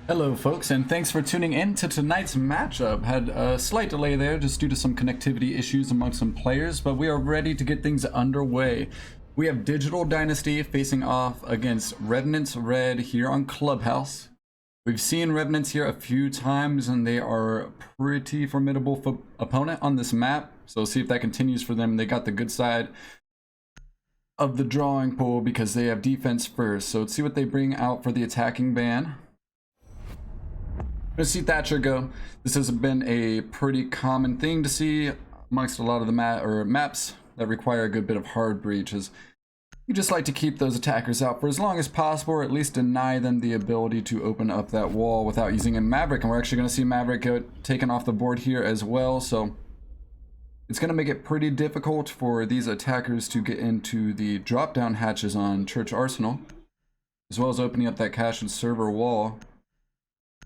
Hello folks, and thanks for tuning in to tonight's matchup. Had a slight delay there just due to some connectivity issues among some players, but we are ready to get things underway. We have Digital Dynasty facing off against Revenants Red here on Clubhouse. We've seen Revenants here a few times and they are a pretty formidable opponent on this map, so see if that continues for them. They got the good side of the drawing pool because they have defense first, so let's see what they bring out for the attacking ban. Let's see Thatcher go. This has been a pretty common thing to see amongst a lot of the maps that require a good bit of hard breaches. You just like to keep those attackers out for as long as possible, or at least deny them the ability to open up that wall without using a Maverick. And we're actually going to see Maverick get taken off the board here as well, so it's going to make it pretty difficult for these attackers to get into the drop-down hatches on Church Arsenal, as well as opening up that cache and server wall.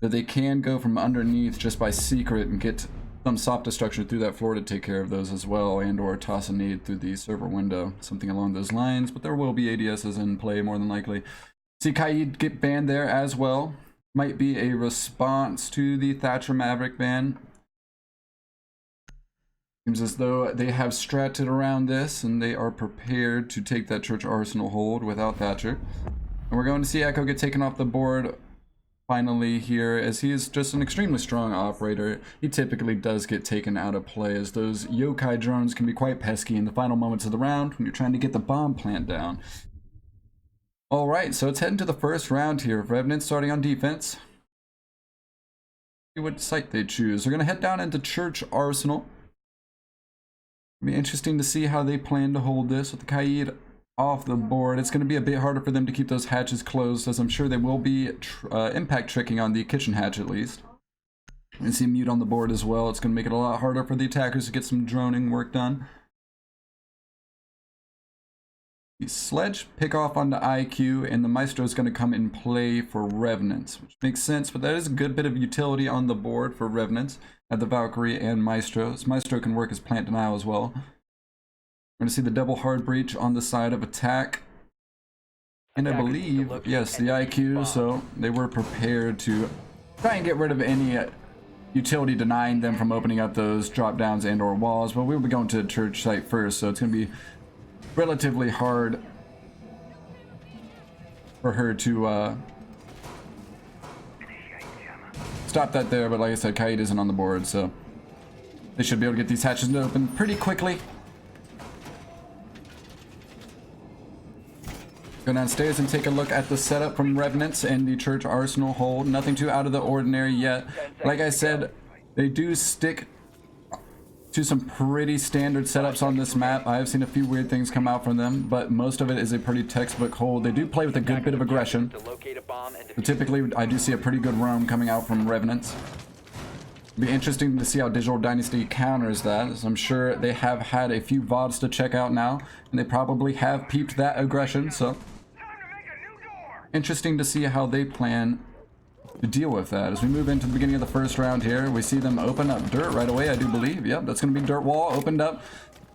That they can go from underneath just by secret and get some soft destruction through that floor to take care of those as well, and or toss a nade through the server window, something along those lines. But there will be ADSs in play more than likely. See Kaid get banned there as well. Might be a response to the Thatcher Maverick ban. Seems as though they have stratted around this and they are prepared to take that Church Arsenal hold without Thatcher. And we're going to see Echo get taken off the board finally here, as he is just an extremely strong operator. He typically does get taken out of play, as those yokai drones can be quite pesky in the final moments of the round when you're trying to get the bomb plant down. Alright, so let's head into the first round here. Revenants starting on defense. See what site they choose. They're going to head down into Church Arsenal. It'll be interesting to see how they plan to hold this with the Kaid off the board. It's going to be a bit harder for them to keep those hatches closed, as I'm sure they will be impact tricking on the kitchen hatch at least. And see Mute on the board as well. It's going to make it a lot harder for the attackers to get some droning work done. The Sledge pick off onto IQ, and the Maestro is going to come in play for Revenants, which makes sense, but that is a good bit of utility on the board for Revenants at the Valkyrie and Maestro. This Maestro can work as plant denial as well. We're going to see the double hard breach on the side of attack. And I believe, yes, the IQ, so they were prepared to try and get rid of any utility denying them from opening up those drop downs and or walls. But we'll be going to the church site first, so it's going to be relatively hard for her to stop that there. But like I said, Kaid isn't on the board, so they should be able to get these hatches open pretty quickly. Go downstairs and take a look at the setup from Revenants and the Church Arsenal hold. Nothing too out of the ordinary yet. Like I said, they do stick to some pretty standard setups on this map. I have seen a few weird things come out from them, but most of it is a pretty textbook hold. They do play with a good bit of aggression. But typically, I do see a pretty good roam coming out from Revenants. It'll be interesting to see how Digital Dynasty counters that, as I'm sure they have had a few VODs to check out now, and they probably have peeped that aggression, so interesting to see how they plan to deal with that. As we move into the beginning of the first round here, we see them open up dirt right away, I do believe. Yep, that's going to be dirt wall opened up.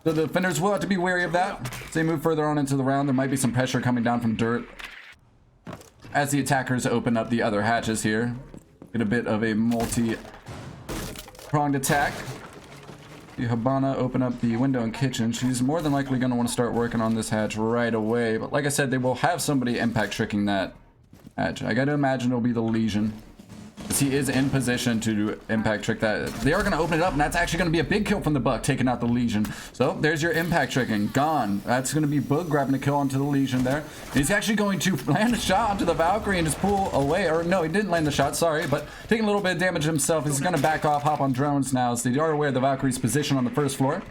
So the defenders will have to be wary of that. As they move further on into the round, there might be some pressure coming down from dirt as the attackers open up the other hatches here. Get a bit of a multi-pronged attack. The Habana open up the window and kitchen. She's more than likely going to want to start working on this hatch right away. But like I said, they will have somebody impact tricking that hatch. I got to imagine it'll be the Legion, as he is in position to impact trick that. They are going to open it up, and that's actually going to be a big kill from the Buck, taking out the Legion. So there's your impact tricking. Gone. That's going to be Boog grabbing a kill onto the Legion there. And he's actually going to land a shot onto the Valkyrie and just pull away. Or no, he didn't land the shot, sorry. But taking a little bit of damage himself. He's going to back off, hop on drones now, as they are aware of the Valkyrie's position on the first floor.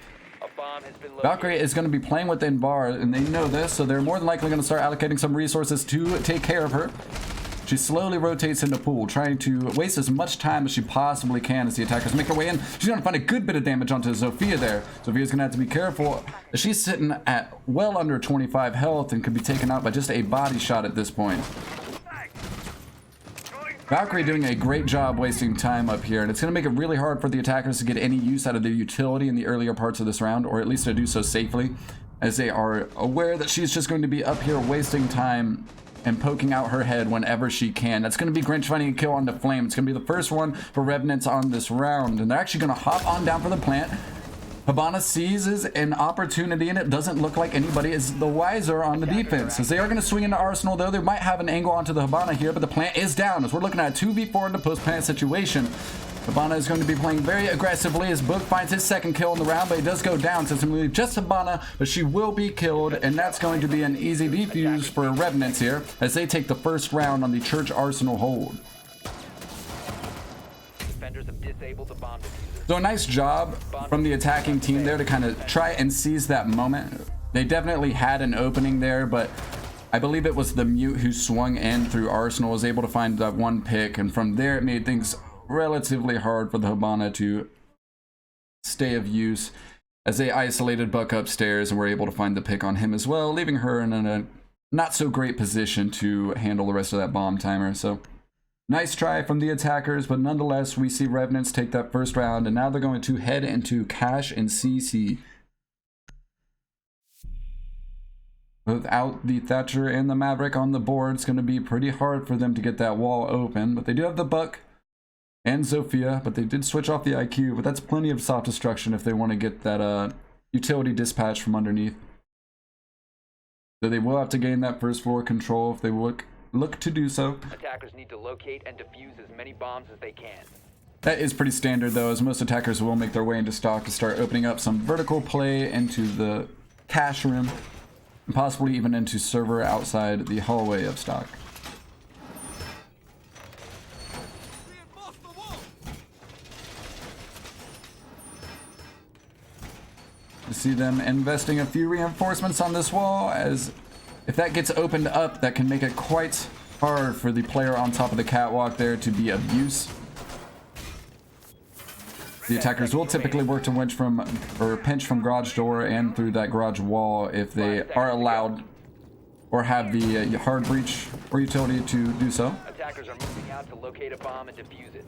Valkyrie is going to be playing within bar, and they know this, so they're more than likely going to start allocating some resources to take care of her. She slowly rotates into pool, trying to waste as much time as she possibly can as the attackers make their way in. She's going to find a good bit of damage onto Zofia there. Zofia's going to have to be careful, as she's sitting at well under 25 health and could be taken out by just a body shot at this point. Valkyrie doing a great job wasting time up here, and it's going to make it really hard for the attackers to get any use out of their utility in the earlier parts of this round, or at least to do so safely, as they are aware that she's just going to be up here wasting time and poking out her head whenever she can. That's going to be Grinch finding a kill on the Flame. It's going to be the first one for Revenants on this round, and they're actually going to hop on down for the plant. Hibana seizes an opportunity, and it doesn't look like anybody is the wiser on the defense. As they are going to swing into Arsenal, though, they might have an angle onto the Hibana here, but the plant is down. As we're looking at a 2v4 in the post-plant situation. Hibana is going to be playing very aggressively as Book finds his second kill in the round, but he does go down. So it's going to be just Hibana, but she will be killed, and that's going to be an easy defuse for Revenants here as they take the first round on the Church Arsenal hold. Defenders have disabled the bomb diffuser. So a nice job from the attacking team there to kind of try and seize that moment. They definitely had an opening there, but I believe it was the Mute who swung in through Arsenal, was able to find that one pick, and from there it made things relatively hard for the Hibana to stay of use as they isolated Buck upstairs and were able to find the pick on him as well, leaving her in a not so great position to handle the rest of that bomb timer. So nice try from the attackers, but nonetheless we see Revenants take that first round, and now they're going to head into Cash and CC. Without the Thatcher and the Maverick on the board, it's going to be pretty hard for them to get that wall open, but they do have the Buck and Zofia, but they did switch off the IQ, but that's plenty of soft destruction if they want to get that utility dispatch from underneath. So they will have to gain that first floor control if they look to do so. Attackers need to locate and defuse as many bombs as they can. That is pretty standard though, as most attackers will make their way into stock to start opening up some vertical play into the cache room, and possibly even into server outside the hallway of stock. You see them investing a few reinforcements on this wall, as if that gets opened up, that can make it quite hard for the player on top of the catwalk there to be of use. The attackers will typically work to winch from, or pinch from garage door and through that garage wall if they are allowed or have the hard breach or utility to do so. Attackers are moving out to locate a bomb and defuse it.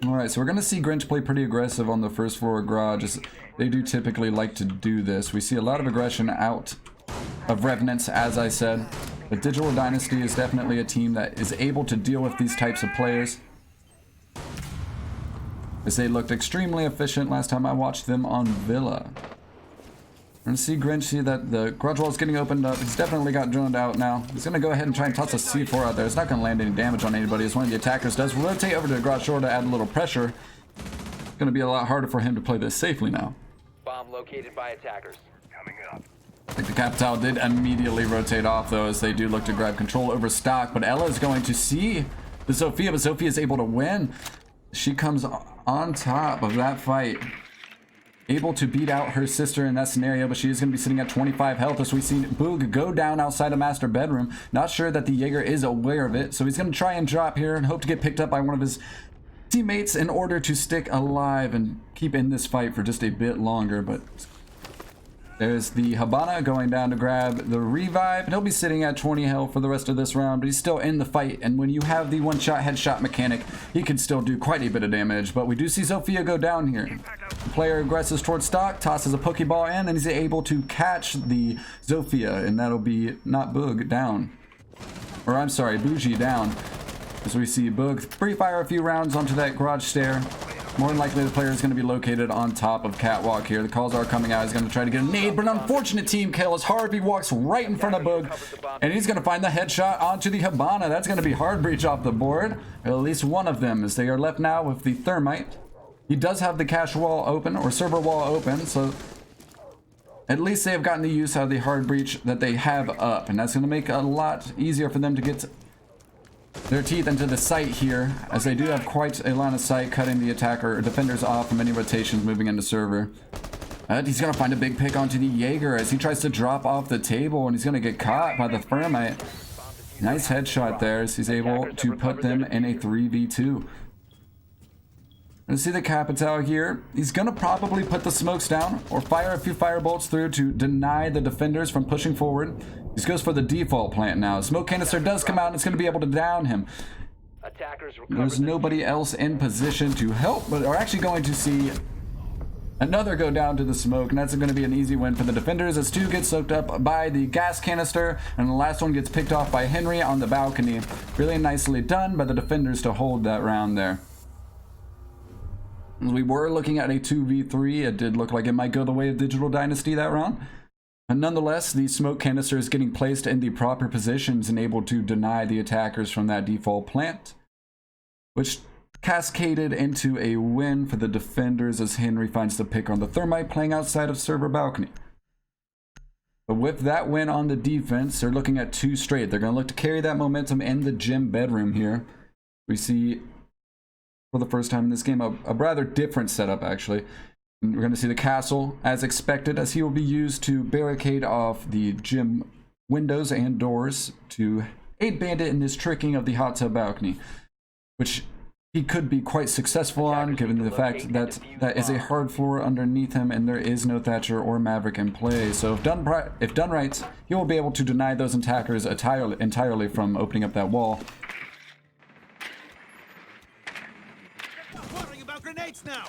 Alright, so we're going to see Grinch play pretty aggressive on the first floor garage, as they do typically like to do this. We see a lot of aggression out of Revenants, as I said. But Digital Dynasty is definitely a team that is able to deal with these types of players, as they looked extremely efficient last time I watched them on Villa. We're going to see Grinch see that the garage wall is getting opened up. He's definitely got droned out now. He's going to go ahead and try and toss a C4 out there. It's not going to land any damage on anybody, as one of the attackers does rotate over to the garage door to add a little pressure. It's going to be a lot harder for him to play this safely now. Bomb located by attackers. Coming up. I think the Capital did immediately rotate off though, as they do look to grab control over stock, but Ella is going to see the Zofia, but Zofia is able to win. She comes on top of that fight, able to beat out her sister in that scenario, but she is going to be sitting at 25 health as we see Boog go down outside of master bedroom. Not sure that the Jaeger is aware of it, so he's going to try and drop here and hope to get picked up by one of his teammates in order to stick alive and keep in this fight for just a bit longer. But there's the Hibana going down to grab the revive, and he'll be sitting at 20 health for the rest of this round, but he's still in the fight, and when you have the one-shot headshot mechanic, he can still do quite a bit of damage. But we do see Zofia go down here. The player aggresses towards stock, tosses a Pokeball in, and he's able to catch the Zofia, and that'll be not Boog down. Or I'm sorry, Bougie down. As we see Boog free fire a few rounds onto that garage stair. More than likely the player is going to be located on top of catwalk here. The calls are coming out. He's going to try to get a nade, but an unfortunate team kill as Harvey walks right in front of Boog, and he's going to find the headshot onto the Hibana. That's going to be hard breach off the board. At least one of them, as they are left now with the thermite. He does have the cache wall open, or server wall open, so at least they have gotten the use out of the hard breach that they have up, and that's going to make it a lot easier for them to get their teeth into the site here, as they do have quite a line of sight cutting the attacker or defenders off from any rotations moving into server. He's going to find a big pick onto the Jaeger as he tries to drop off the table, and he's going to get caught by the thermite. Nice headshot there as he's able to put them in a 3v2. Let's see the Capital here. He's going to probably put the smokes down or fire a few fire bolts through to deny the defenders from pushing forward. He goes for the default plant now. Smoke canister does come out, and it's going to be able to down him. There's nobody else in position to help, but are actually going to see Another go down to the smoke, and that's going to be an easy win for the defenders as 2 gets soaked up by the gas canister, and the last one gets picked off by Henry on the balcony. Really nicely done by the defenders to hold that round there. We were looking at a 2v3. It did look like it might go the way of Digital Dynasty that round. But nonetheless, the smoke canister is getting placed in the proper positions and able to deny the attackers from that default plant, which cascaded into a win for the defenders as Henry finds the pick on the thermite playing outside of server balcony. But with that win on the defense, they're looking at 2 straight. They're going to look to carry that momentum in the gym bedroom here. We see, for the first time in this game, a rather different setup actually. And we're going to see the castle as expected, as he will be used to barricade off the gym windows and doors to aid Bandit in his tricking of the hot tub balcony, which he could be quite successful on, given the fact that that is a hard floor underneath him and there is no Thatcher or Maverick in play. So if done right, he will be able to deny those attackers entirely from opening up that wall. Worrying about grenades now.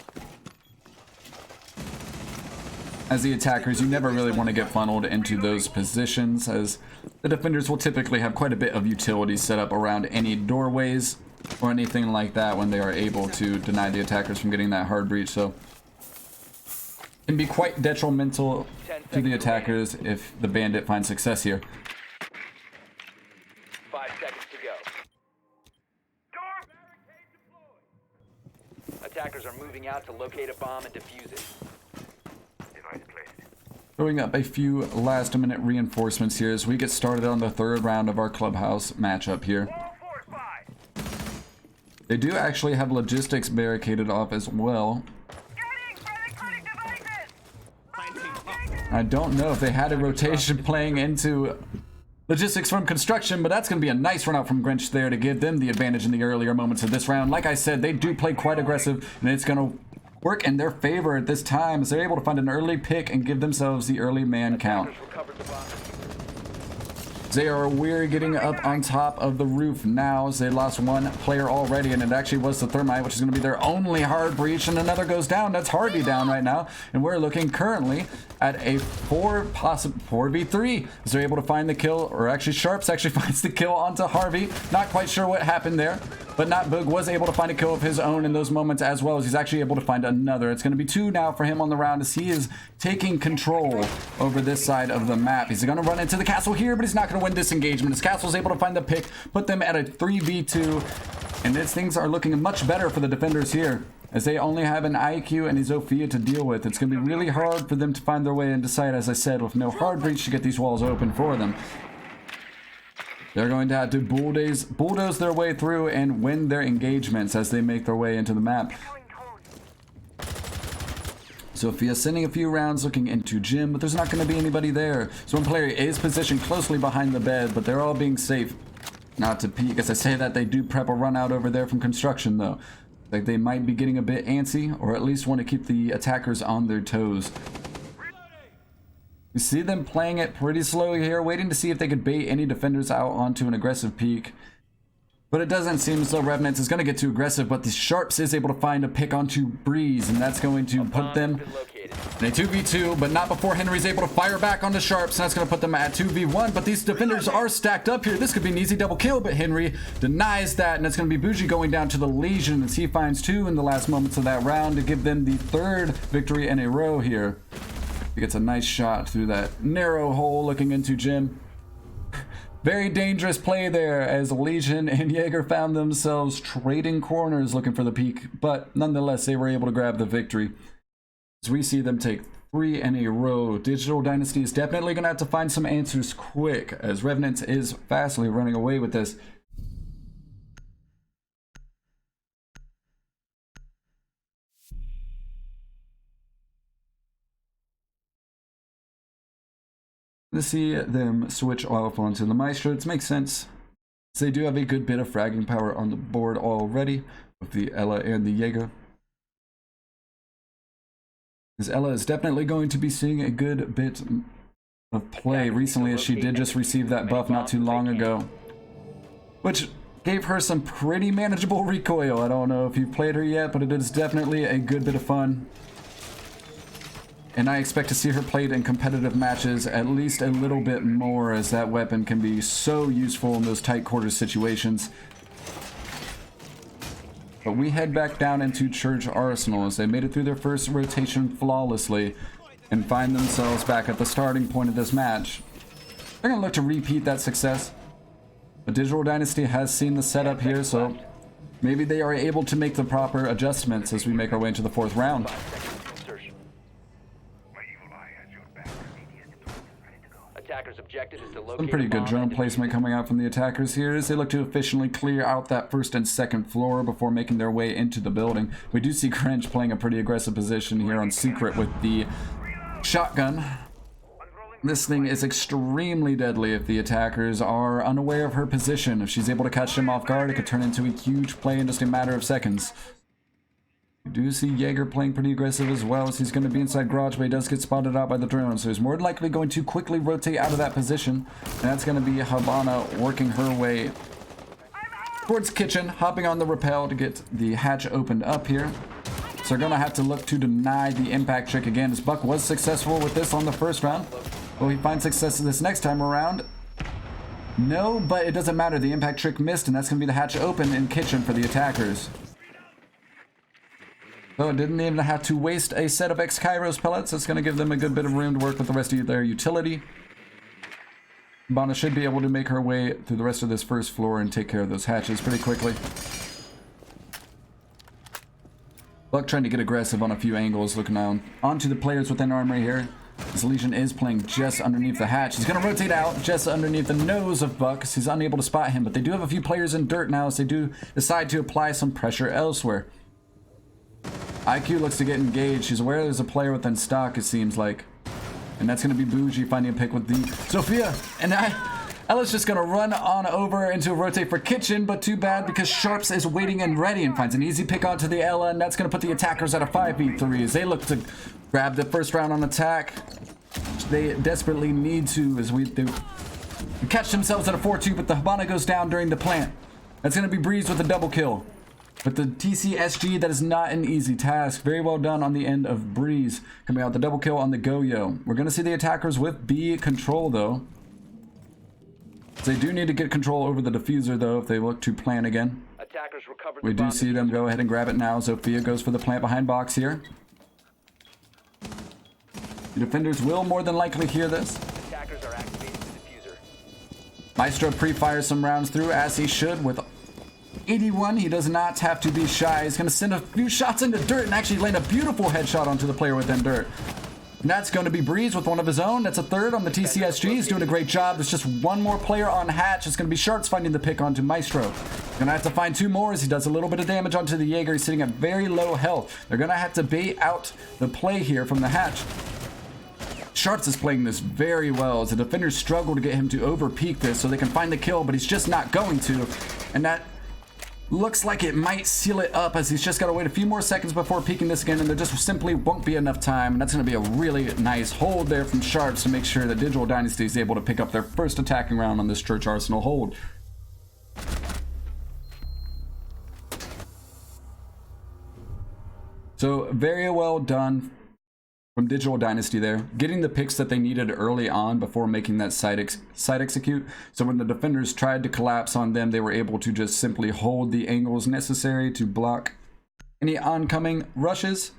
As the attackers, you never really want to get funneled into those positions, as the defenders will typically have quite a bit of utility set up around any doorways or anything like that when they are able to deny the attackers from getting that hard breach. So it can be quite detrimental to the attackers if the Bandit finds success here. 5 seconds to go. Attackers are moving out to locate a bomb and defuse it. Throwing up a few last-minute reinforcements here as we get started on the 3rd round of our clubhouse matchup here. They do actually have logistics barricaded off as well. I don't know if they had a rotation playing into logistics from construction, but that's going to be a nice run out from Grinch there to give them the advantage in the earlier moments of this round. Like I said, they do play quite aggressive, and it's going to work in their favor at this time as they're able to find an early pick and give themselves the early man count. They are weary getting up on top of the roof now as they lost 1 player already, and it actually was the thermite, which is going to be their only hard breach, and another goes down. That's Harvey down right now, and we're looking currently at a 4v3 as they're able to find the kill, or actually Sharps actually finds the kill onto Harvey. Not quite sure what happened there, but Not Boog was able to find a kill of his own in those moments, as well as he's actually able to find another. It's going to be 2 now for him on the round as he is taking control over this side of the map. He's going to run into the castle here, but he's not going to win this engagement. As Castle's able to find the pick, put them at a 3v2, and things are looking much better for the defenders here, as they only have an IQ and a Zofia to deal with. It's going to be really hard for them to find their way into sight, as I said, with no hard breach to get these walls open for them. They're going to have to bulldoze their way through and win their engagements as they make their way into the map. Zofia sending a few rounds looking into gym, but there's not going to be anybody there. So one player is positioned closely behind the bed, but they're all being safe not to peek. As I say that, they do prep a run out over there from construction though. Like they might be getting a bit antsy, or at least want to keep the attackers on their toes. You see them playing it pretty slowly here, waiting to see if they could bait any defenders out onto an aggressive peek. But it doesn't seem as though Revenants is going to get too aggressive, but the Sharps is able to find a pick onto Breeze, and that's going to put them in a 2v2, but not before Henry's able to fire back onto Sharps, and that's going to put them at 2v1, but these defenders are stacked up here. This could be an easy double kill, but Henry denies that, and it's going to be Bougie going down to the Legion as he finds 2 in the last moments of that round to give them the 3rd victory in a row here. He gets a nice shot through that narrow hole looking into Jim. Very dangerous play there as Legion and Jaeger found themselves trading corners looking for the peak, but nonetheless they were able to grab the victory. As we see them take 3 in a row, Digital Dynasty is definitely going to have to find some answers quick as Revenants is fastly running away with this. To see them switch off onto the Maestro, it makes sense. So they do have a good bit of fragging power on the board already with the Ella and the Jaeger. As Ella is definitely going to be seeing a good bit of play recently, as she did just receive that buff not too long ago, which gave her some pretty manageable recoil. I don't know if you've played her yet, but it is definitely a good bit of fun. and I expect to see her played in competitive matches at least a little bit more, as that weapon can be so useful in those tight quarters situations. But we head back down into Church Arsenal as they made it through their first rotation flawlessly and find themselves back at the starting point of this match. They're going to look to repeat that success. The Digital Dynasty has seen the setup here, so maybe they are able to make the proper adjustments as we make our way into the 4th round. Attacker's objective is to locate Some pretty good drone placement coming out from the attackers here as they look to efficiently clear out that 1st and 2nd floor before making their way into the building. We do see Cringe playing a pretty aggressive position here on Secret with the shotgun. This thing is extremely deadly if the attackers are unaware of her position. If she's able to catch them off guard, it could turn into a huge play in just a matter of seconds. We do see Jaeger playing pretty aggressive as well, as he's going to be inside garage, but he does get spotted out by the drone, so he's more than likely going to quickly rotate out of that position, and that's going to be Habana working her way towards kitchen, hopping on the rappel to get the hatch opened up here. So they're going to have to look to deny the impact trick again, as Buck was successful with this on the 1st round. Will he find success this next time around? No, but it doesn't matter. The impact trick missed, and that's going to be the hatch open in kitchen for the attackers. So it didn't even have to waste a set of X-Kairos pellets. It's going to give them a good bit of room to work with the rest of their utility. Bana should be able to make her way through the rest of this 1st floor and take care of those hatches pretty quickly. Buck trying to get aggressive on a few angles, looking down onto the players within armory here. This Legion is playing just underneath the hatch. He's going to rotate out just underneath the nose of Buck, because he's unable to spot him. But they do have a few players in dirt now, as they do decide to apply some pressure elsewhere. IQ looks to get engaged. He's aware there's a player within stock, it seems like. And that's going to be Bougie finding a pick with the Sophia. And Ella's just going to run on over into a rotate for kitchen, but too bad because Sharps is waiting and ready and finds an easy pick onto the Ella, and that's going to put the attackers at a 5v3 as they look to grab the 1st round on attack. They desperately need to, as they catch themselves at a 4-2, but the Habana goes down during the plant. That's going to be Breeze with a double kill. But the TCSG, that is not an easy task. Very well done on the end of Breeze. Coming out the double kill on the Goyo. We're going to see the attackers with B control, though. They do need to get control over the diffuser, though, if they look to plant again. Attackers recovered. We do see them go ahead and grab it now. Sophia goes for the plant behind box here. The defenders will more than likely hear this. Attackers are activating the diffuser. Maestro pre-fires some rounds through, as he should, with 81. He does not have to be shy. He's going to send a few shots into dirt and actually land a beautiful headshot onto the player within dirt. And that's going to be Breeze with one of his own. That's a 3rd on the TCSG. He's doing a great job. There's just one more player on hatch. It's going to be Sharps finding the pick onto Maestro. Going to have to find 2 more as he does a little bit of damage onto the Jaeger. He's sitting at very low health. They're going to have to bait out the play here from the hatch. Sharps is playing this very well as the defenders struggle to get him to over-peak this so they can find the kill, but he's just not going to. And that looks like it might seal it up, as he's just got to wait a few more seconds before peeking this again, and there just simply won't be enough time. And that's going to be a really nice hold there from Sharps to make sure that Digital Dynasty is able to pick up their 1st attacking round on this Church Arsenal hold. So very well done from Digital Dynasty there, getting the picks that they needed early on before making that side execute. So when the defenders tried to collapse on them, they were able to just simply hold the angles necessary to block any oncoming rushes,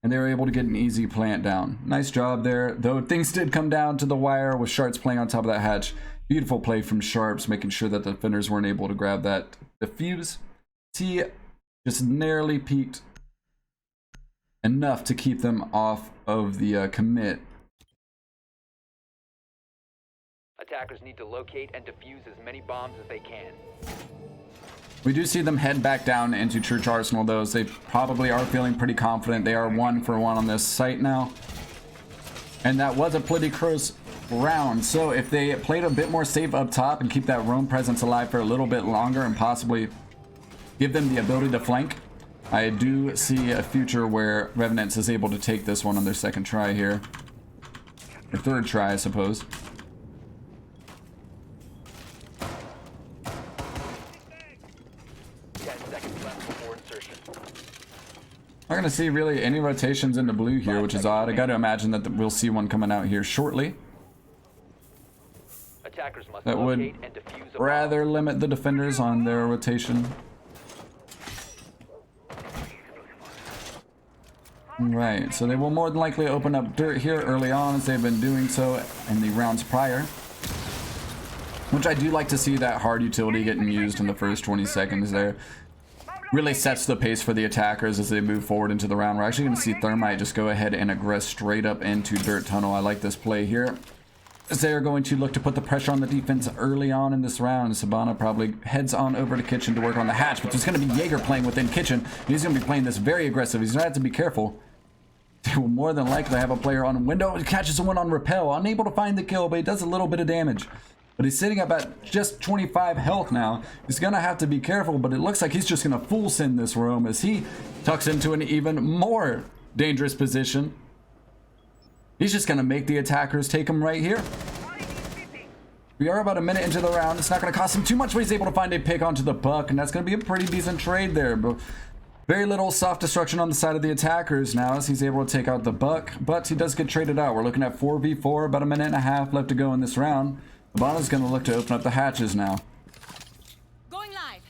and they were able to get an easy plant down. Nice job there, though things did come down to the wire with Sharps playing on top of that hatch. Beautiful play from Sharps, making sure that the defenders weren't able to grab that defuse. He just narrowly peaked enough to keep them off of the commit. Attackers need to locate and defuse as many bombs as they can. We do see them head back down into Church Arsenal, though, as they probably are feeling pretty confident. They are 1 for 1 on this site now. And that was a pretty close round. So if they played a bit more safe up top and keep that roam presence alive for a little bit longer and possibly give them the ability to flank, I do see a future where Revenants is able to take this one on their 2nd try here. Or 3rd try, I suppose. 10 seconds left before insertion. Not gonna see really any rotations into blue here, which is odd. I gotta imagine that we'll see one coming out here shortly. Attackers must That would locate and defuse a rather limit the defenders on their rotation. Right, so they will more than likely open up dirt here early on, as they've been doing so in the rounds prior. Which I do like to see that hard utility getting used in the first 20 seconds there. Really sets the pace for the attackers as they move forward into the round. We're actually going to see Thermite just go ahead and aggress straight up into Dirt Tunnel. I like this play here, as they are going to look to put the pressure on the defense early on in this round. Sabana probably heads on over to Kitchen to work on the hatch, but there's going to be Jaeger playing within Kitchen. He's going to be playing this very aggressive. He's going to have to be careful. They will more than likely have a player on window. He catches one on Repel, unable to find the kill, but he does a little bit of damage. But he's sitting up at just 25 health now. He's going to have to be careful, but it looks like he's just going to full send this roam as he tucks into an even more dangerous position. He's just going to make the attackers take him right here. We are about a minute into the round. It's not going to cost him too much, but he's able to find a pick onto the buck, and that's going to be a pretty decent trade there. But very little soft destruction on the side of the attackers now, as he's able to take out the buck, but he does get traded out. We're looking at 4v4, about a minute and a half left to go in this round. Sabana's going to look to open up the hatches now. Going live.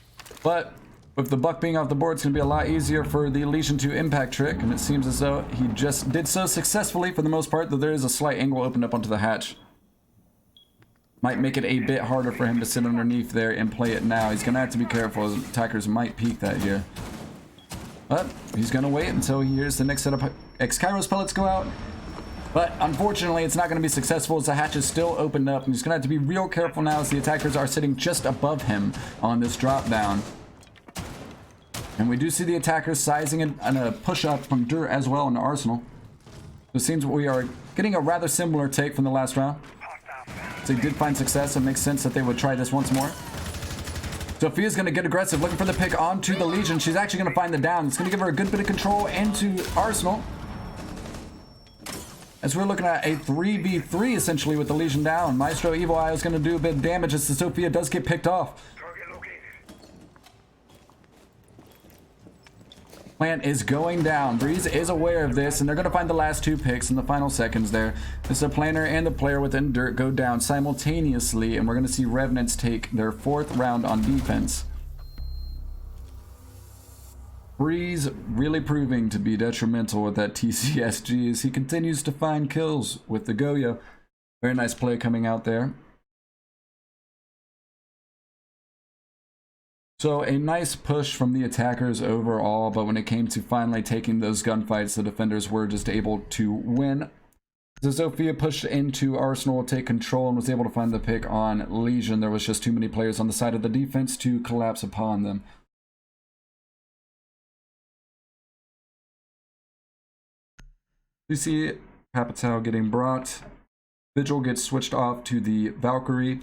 But with the buck being off the board, it's going to be a lot easier for the Legion to impact trick, and it seems as though he just did so successfully for the most part, though there is a slight angle opened up onto the hatch. Might make it a bit harder for him to sit underneath there and play it now. He's going to have to be careful, as attackers might peek that here. But he's going to wait until he hears the next set of X-Kairos pellets go out. But unfortunately, it's not going to be successful, as the hatch is still opened up, and he's going to have to be real careful now, as the attackers are sitting just above him on this drop down. And we do see the attackers sizing and a push up from Dirt as well in the Arsenal. So it seems we are getting a rather similar take from the last round. So they did find success. It makes sense that they would try this once more. Sophia's going to get aggressive, looking for the pick onto the Legion. She's actually going to find the down. It's going to give her a good bit of control into Arsenal, as we're looking at a 3v3 essentially with the Legion down. Maestro Evil Eye is going to do a bit of damage as the Sophia does get picked off. Plant is going down. Breeze is aware of this, and they're going to find the last two picks in the final seconds there. As the planner and the player within Dirt go down simultaneously, and we're going to see Revenants take their fourth round on defense. Breeze really proving to be detrimental with that TCSG as he continues to find kills with the Goyo. Very nice play coming out there. So a nice push from the attackers overall, but when it came to finally taking those gunfights, the defenders were just able to win. So Sophia pushed into Arsenal to take control and was able to find the pick on Legion. There was just too many players on the side of the defense to collapse upon them. You see Papatow getting brought. Vigil gets switched off to the Valkyrie.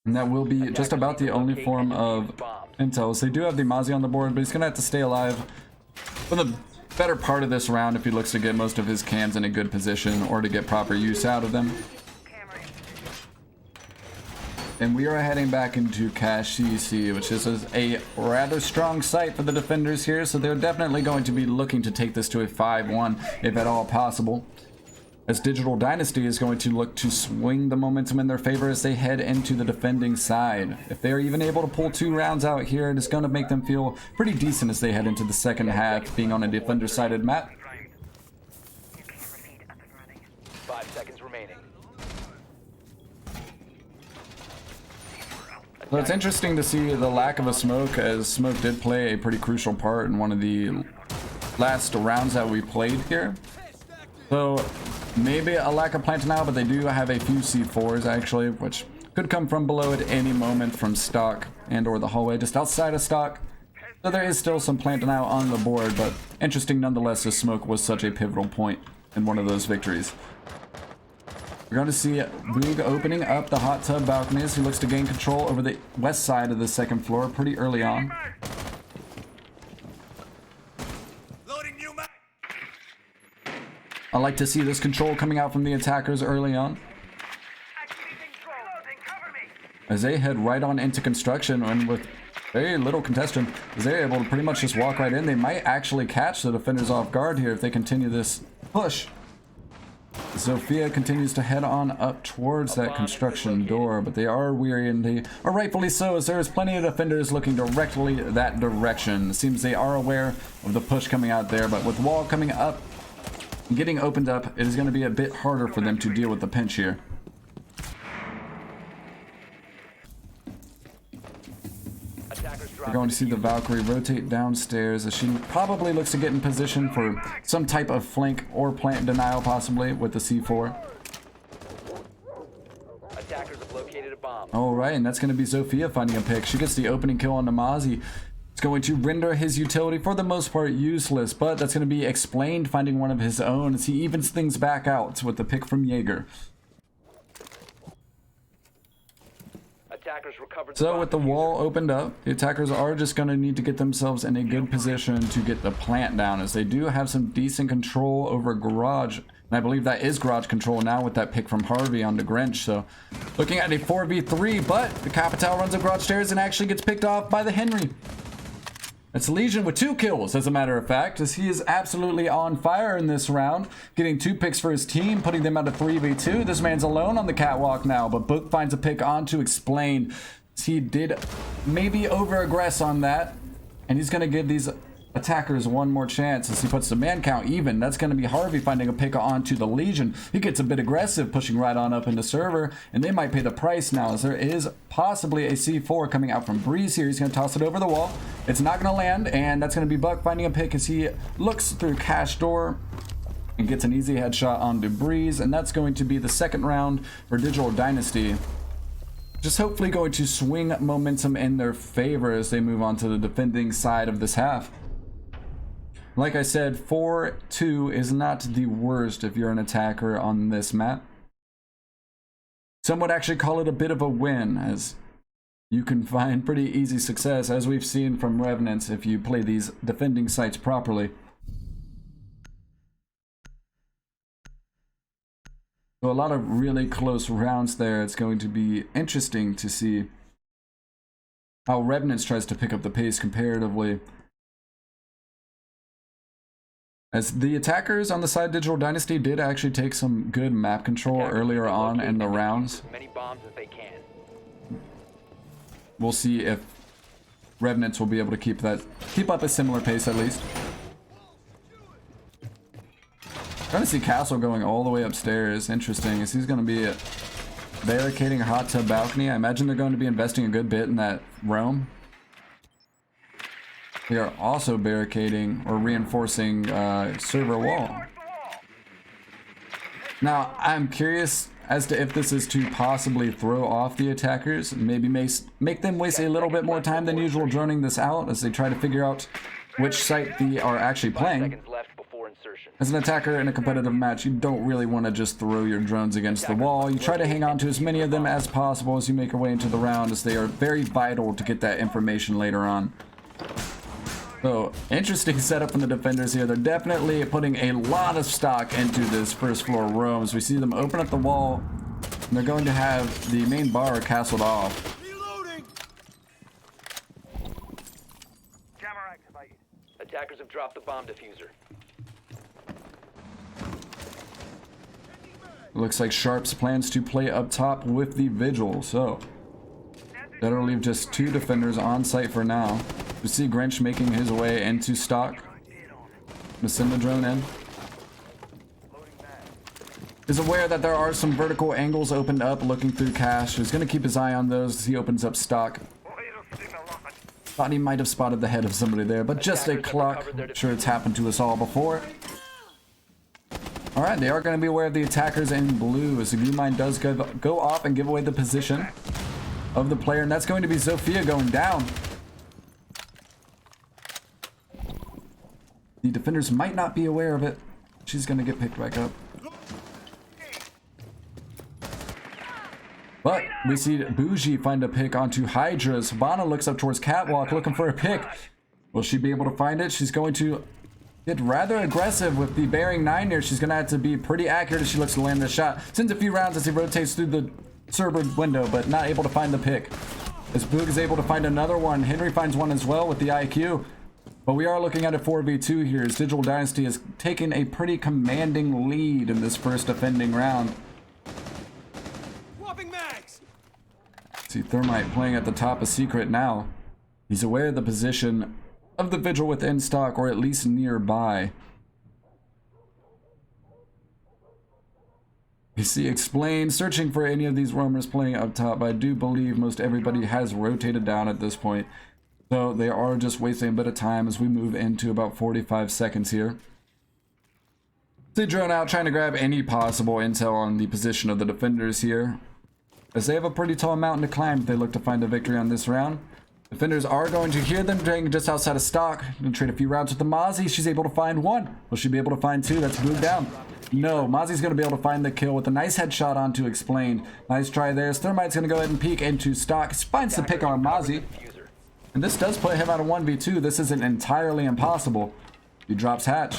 And that will be just about the only form of intel. So they do have the Mazi on the board, but he's going to have to stay alive for the better part of this round if he looks to get most of his cams in a good position or to get proper use out of them. And we are heading back into Cache CEC, which is a rather strong site for the defenders here, so they're definitely going to be looking to take this to a 5-1 if at all possible. As Digital Dynasty is going to look to swing the momentum in their favor as they head into the defending side. If they're even able to pull 2 rounds out here, it is going to make them feel pretty decent as they head into the second half, being on a defender-sided map. 5 seconds remaining. So it's interesting to see the lack of a smoke, as smoke did play a pretty crucial part in one of the last rounds that we played here. So maybe a lack of plant now, but they do have a few C4s actually, which could come from below at any moment from stock and or the hallway just outside of stock. So there is still some plant now on the board, but interesting nonetheless, as smoke was such a pivotal point in one of those victories. We're going to see Boog opening up the hot tub balconies. He looks to gain control over the west side of the second floor pretty early on. I like to see this control coming out from the attackers early on, as they head right on into construction, and with very little congestion, as they're able to pretty much just walk right in. They might actually catch the defenders off guard here if they continue this push. Zofia continues to head on up towards that construction door, but they are weary, and they are rightfully so, as there is plenty of defenders looking directly that direction. It seems they are aware of the push coming out there, but with wall coming up, getting opened up, it is going to be a bit harder for them to deal with the pinch here. We're going to see the Valkyrie rotate downstairs as she probably looks to get in position for some type of flank or plant denial, possibly with the C4. Attackers have located a bomb. Alright, and that's going to be Zofia finding a pick. She gets the opening kill on Namazi. It's going to render his utility for the most part useless, but that's going to be explained finding one of his own as he evens things back out with the pick from Jaeger. Attackers recovered So with the wall opened up, the attackers are just going to need to get themselves in a good position to get the plant down, as they do have some decent control over garage. And I believe that is garage control now with that pick from Harvey on the Grinch. So looking at a 4v3, but the Capital runs up garage stairs and actually gets picked off by the Henry. It's Legion with 2 kills, as a matter of fact, as he is absolutely on fire in this round, getting 2 picks for his team, putting them at a 3v2. This man's alone on the catwalk now, but Book finds a pick on to explain. He did maybe over-aggress on that, and he's going to give these attackers one more chance as he puts the man count even. That's going to be Harvey finding a pick onto the Legion. He gets a bit aggressive, pushing right on up into server, and they might pay the price now, as there is possibly a C4 coming out from Breeze here. He's going to toss it over the wall. It's not going to land, and that's going to be Buck finding a pick as he looks through cash door and gets an easy headshot onto Breeze, and that's going to be the second round for Digital Dynasty. Just hopefully going to swing momentum in their favor as they move on to the defending side of this half. Like I said, 4-2 is not the worst if you're an attacker on this map. Some would actually call it a bit of a win, as you can find pretty easy success, as we've seen from Revenants, if you play these defending sites properly. So a lot of really close rounds there. It's going to be interesting to see how Revenants tries to pick up the pace comparatively, as the attackers on the side of Digital Dynasty did actually take some good map control earlier on in the rounds. Many bombs as they can. We'll see if Revenants will be able to keep up a similar pace at least. Trying to see Castle going all the way upstairs. Interesting, as he's going to be barricading a hot tub balcony. I imagine they're going to be investing a good bit in that roam. They are also barricading or reinforcing server wall. Now, I'm curious as to if this is to possibly throw off the attackers, maybe make them waste a little bit more time than usual droning this out as they try to figure out which site they are actually playing. As an attacker in a competitive match, you don't really want to just throw your drones against the wall. You try to hang on to as many of them as possible as you make your way into the round, as they are very vital to get that information later on. So, interesting setup from the defenders here. They're definitely putting a lot of stock into this first floor room. As we see them open up the wall, and they're going to have the main bar castled off. Attackers have dropped the bomb diffuser. Looks like Sharps plans to play up top with the Vigil, so that'll leave just 2 defenders on site for now. We see Grinch making his way into stock. Gonna send the drone in. Is aware that there are some vertical angles opened up looking through cache. He's gonna keep his eye on those as he opens up stock. Thought he might have spotted the head of somebody there, but just a clock. I'm sure it's happened to us all before. Alright, they are going to be aware of the attackers in blue, as the green mine does go off and give away the position of the player, and that's going to be Zofia going down. The defenders might not be aware of it. She's going to get picked back up. But we see Bougie find a pick onto Hydra. Sabana looks up towards Catwalk looking for a pick. Will she be able to find it? She's going to get rather aggressive with the bearing 9 here. She's going to have to be pretty accurate as she looks to land this shot. Sends a few rounds as he rotates through the server window, but not able to find the pick. as Boog is able to find another one. Henry finds one as well with the IQ. But we are looking at a 4v2 here as Digital Dynasty is taking a pretty commanding lead in this first defending round. See Thermite playing at the top of Secret now. He's aware of the position of the Vigil within stock, or at least nearby. You see Explain searching for any of these roamers playing up top, but I do believe most everybody has rotated down at this point. So they are just wasting a bit of time as we move into about 45 seconds here. See Drone out trying to grab any possible intel on the position of the defenders here, as they have a pretty tall mountain to climb if they look to find a victory on this round. Defenders are going to hear them trading just outside of stock. Gonna trade a few rounds with the Mozzie. She's able to find one. Will she be able to find two? That's moved down. No, Mozzie's going to be able to find the kill with a nice headshot onto Explained. Nice try there. Thermite's going to go ahead and peek into stock. Finds the pick on Mozzie. And this does put him out of 1v2. This isn't entirely impossible. He drops hatch.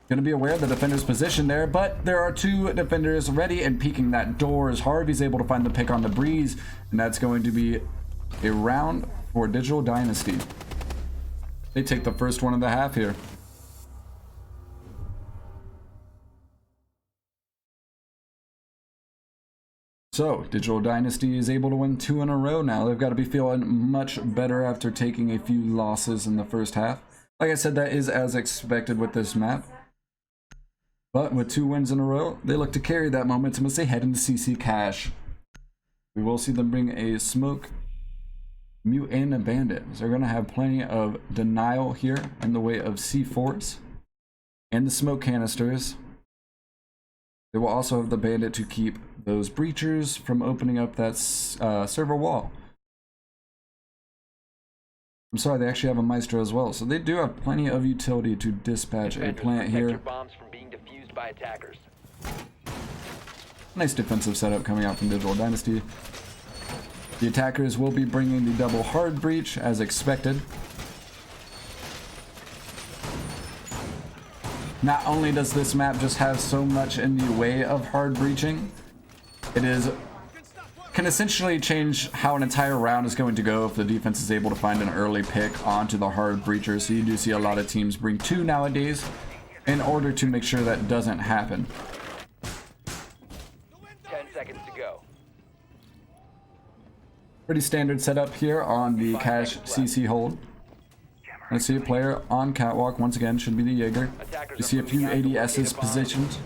Going to be aware of the defender's position there, but there are two defenders ready and peeking that door as Harvey's able to find the pick on the Breeze. And that's going to be a round for Digital Dynasty. They take the first one of the half here. So, Digital Dynasty is able to win 2 in a row now. They've got to be feeling much better after taking a few losses in the first half. Like I said, that is as expected with this map. But with 2 wins in a row, they look to carry that momentum as they head into CC Cash. We will see them bring a Smoke, Mute, and a Bandit. So they're going to have plenty of denial here in the way of C4s and the smoke canisters. They will also have the Bandit to keep those breachers from opening up that server wall. I'm sorry, they actually have a Maestro as well, so they do have plenty of utility to dispatch a plant here. Your bombs from being defused by attackers. Nice defensive setup coming out from Digital Dynasty. The attackers will be bringing the double hard breach as expected. Not only does this map just have so much in the way of hard breaching, can essentially change how an entire round is going to go if the defense is able to find an early pick onto the hard breacher. So you do see a lot of teams bring 2 nowadays in order to make sure that doesn't happen. 10 seconds to go. Pretty standard setup here on the Cash CC hold. Let's see a player on catwalk. Once again, should be the Jaeger. You see a few ADSs positioned.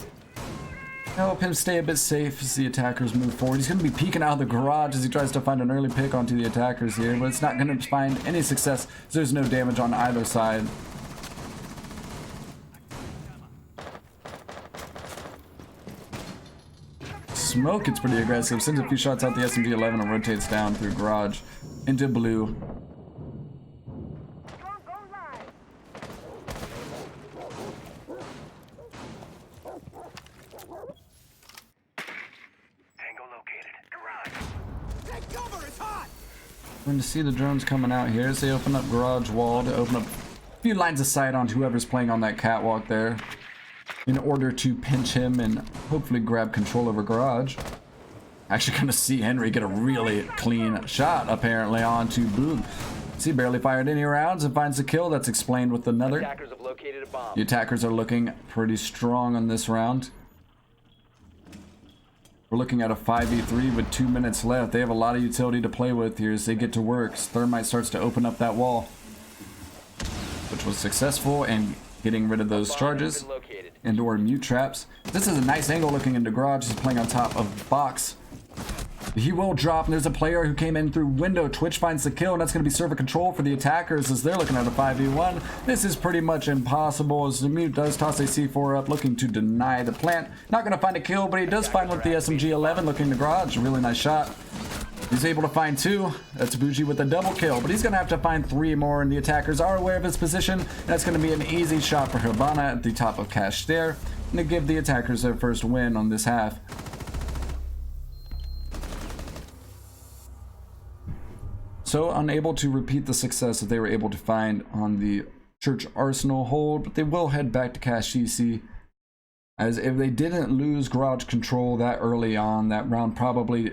Help him stay a bit safe as the attackers move forward. He's going to be peeking out of the garage as he tries to find an early pick onto the attackers here, but it's not going to find any success as there's no damage on either side. Smoke gets pretty aggressive, sends a few shots out the SMG-11 and rotates down through garage into blue. Going to see the drones coming out here as they open up garage wall to open up a few lines of sight on whoever's playing on that catwalk there in order to pinch him and hopefully grab control over garage. Actually gonna see Henry get a really clean shot apparently onto Boog. See, barely fired any rounds and finds the kill. That's explained with another. Attackers have located a bomb. The attackers are looking pretty strong on this round. We're looking at a 5v3 with 2 minutes left. They have a lot of utility to play with here as they get to work. Thermite starts to open up that wall, which was successful in getting rid of those charges and or mute traps. This is a nice angle looking into garage. He's playing on top of box. He will drop, and there's a player who came in through window. Twitch finds the kill, and that's going to be server control for the attackers as they're looking at a 5v1. This is pretty much impossible as the mute does toss a C4 up, looking to deny the plant. Not going to find a kill, but he does find with the SMG-11 looking to garage. A really nice shot. He's able to find 2. That's Bougie with a double kill, but he's going to have to find 3 more, and the attackers are aware of his position. And that's going to be an easy shot for Habana at the top of Cash there, and to give the attackers their first win on this half. So unable to repeat the success that they were able to find on the Church Arsenal hold, but they will head back to Cash CC, as if they didn't lose garage control that early on, that round probably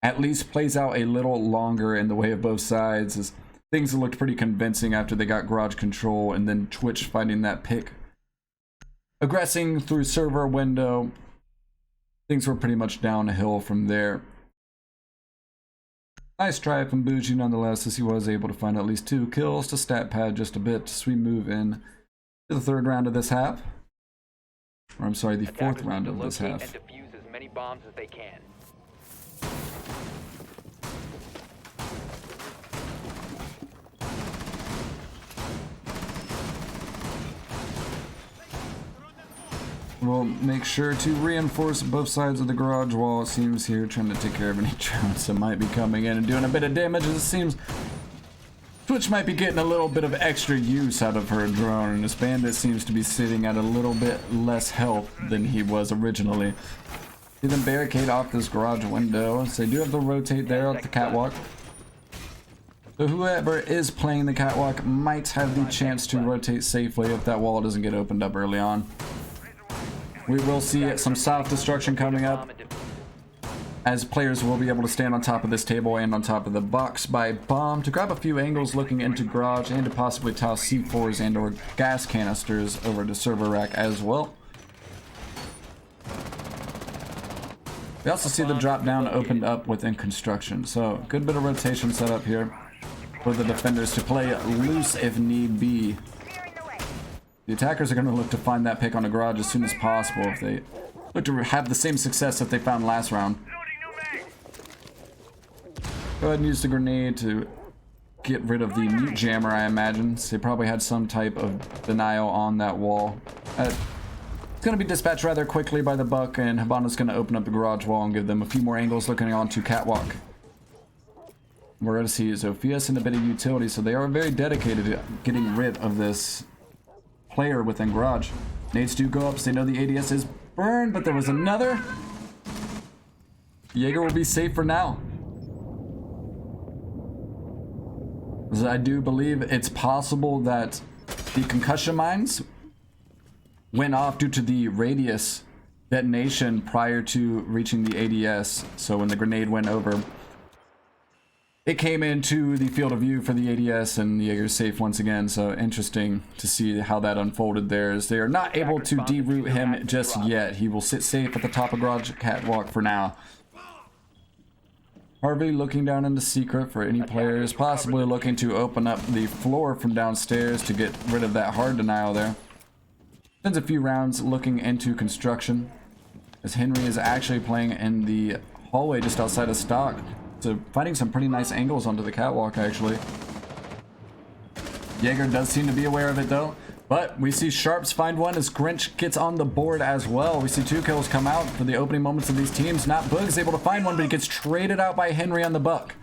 at least plays out a little longer in the way of both sides, as things looked pretty convincing after they got garage control, and then Twitch finding that pick. Aggressing through server window, things were pretty much downhill from there. Nice try from Bougie nonetheless, as he was able to find at least 2 kills to stat pad just a bit as we move in to the 3rd round of this half. Or I'm sorry, the 4th round of this half. And defuse as many bombs as they can. We'll make sure to reinforce both sides of the garage wall, it seems here, trying to take care of any drones that might be coming in and doing a bit of damage, as it seems Twitch might be getting a little bit of extra use out of her drone, and this bandit seems to be sitting at a little bit less health than he was originally. See them barricade off this garage window, so they do have to rotate there at the catwalk. So whoever is playing the catwalk might have the chance to rotate safely if that wall doesn't get opened up early on. We will see some soft destruction coming up, as players will be able to stand on top of this table and on top of the box by bomb to grab a few angles looking into garage, and to possibly toss C4s and or gas canisters over to server rack as well. We also see the drop down opened up within construction, so good bit of rotation set up here for the defenders to play loose if need be. The attackers are going to look to find that pick on the garage as soon as possible if they look to have the same success that they found last round. Go ahead and use the grenade to get rid of the mute jammer, I imagine. So they probably had some type of denial on that wall. It's going to be dispatched rather quickly by the Buck, and Habana's going to open up the garage wall and give them a few more angles looking onto catwalk. We're going to see Zophias and a bit of utility, so they are very dedicated to getting rid of this player within garage. Nades do go up, so they know the ADS is burned, but there was another. Jaeger will be safe for now. As I do believe it's possible that the concussion mines went off due to the radius detonation prior to reaching the ADS. So when the grenade went over, it came into the field of view for the ADS, and the Jaeger's safe once again. So interesting to see how that unfolded there, as they are not able to deroot him just yet. He will sit safe at the top of garage catwalk for now. Harvey looking down into secret for any players, possibly looking to open up the floor from downstairs to get rid of that hard denial there. Spends a few rounds looking into construction, as Henry is actually playing in the hallway just outside of stock. So finding some pretty nice angles onto the catwalk, actually. Jaeger does seem to be aware of it though, but we see Sharps find one as Grinch gets on the board as well. We see 2 kills come out for the opening moments of these teams. Not Boog's able to find one, but he gets traded out by Henry on the Buck.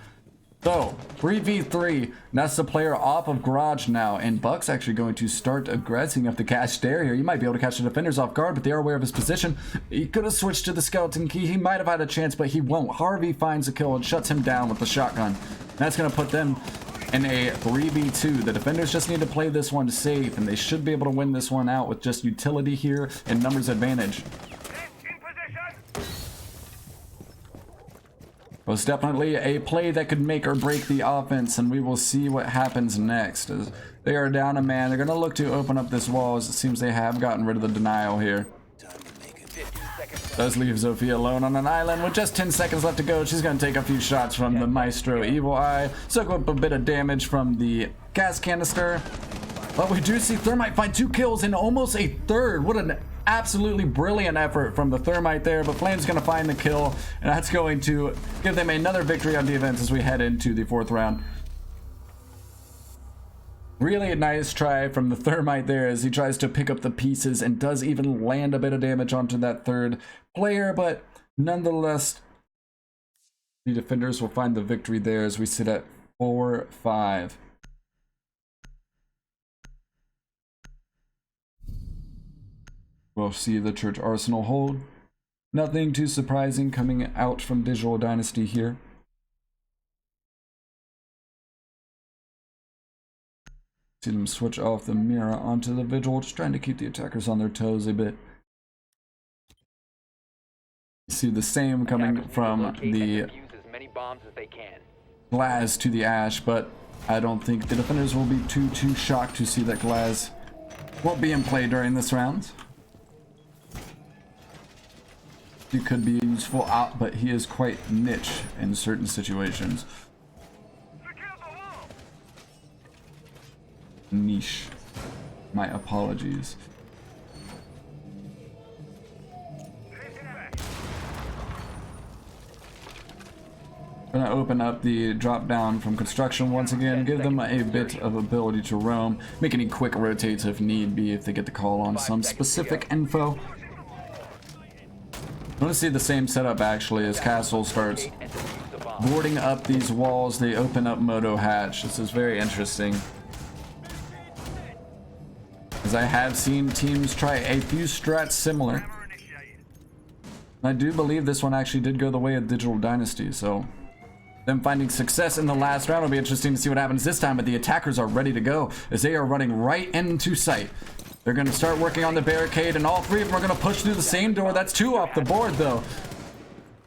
So 3v3, that's the player off of garage now, and Buck's actually going to start aggressing up the cache there here. You might be able to catch the defenders off guard, but they are aware of his position. He could have switched to the skeleton key. He might have had a chance, but he won't. Harvey finds a kill and shuts him down with the shotgun. That's going to put them in a 3v2. The defenders just need to play this one safe, and they should be able to win this one out with just utility here and numbers advantage. It was definitely a play that could make or break the offense, and we will see what happens next. As they are down a man, they're going to look to open up this wall, as it seems they have gotten rid of the denial here. Does leave Zofia alone on an island with just 10 seconds left to go. She's going to take a few shots from the Maestro Evil Eye, soak up a bit of damage from the gas canister. But we do see Thermite find 2 kills and almost a third. What an absolutely brilliant effort from the Thermite there, but Flame's going to find the kill, and that's going to give them another victory on defense as we head into the 4th round. Really a nice try from the Thermite there, as he tries to pick up the pieces and does even land a bit of damage onto that 3rd player, but nonetheless the defenders will find the victory there as we sit at 4-5. We'll see the Church Arsenal hold. Nothing too surprising coming out from Digital Dynasty here. See them switch off the mirror onto the Vigil, just trying to keep the attackers on their toes a bit. You see the same coming from the bombs as they can. Glass to the Ash, but I don't think the defenders will be too shocked to see that Glass won't be in play during this round. He could be useful out, but he is quite niche in certain situations. Niche. My apologies. Gonna open up the drop down from construction once again, give them a bit of ability to roam, make any quick rotates if need be if they get the call on some specific info. I want to see the same setup actually as Castle starts boarding up these walls. They open up Moto Hatch. This is very interesting, as I have seen teams try a few strats similar. I do believe this one actually did go the way of Digital Dynasty, so them finding success in the last round will be interesting to see what happens this time, but the attackers are ready to go as they are running right into sight. They're going to start working on the barricade, and all three of them are going to push through the same door. That's 2 off the board, though.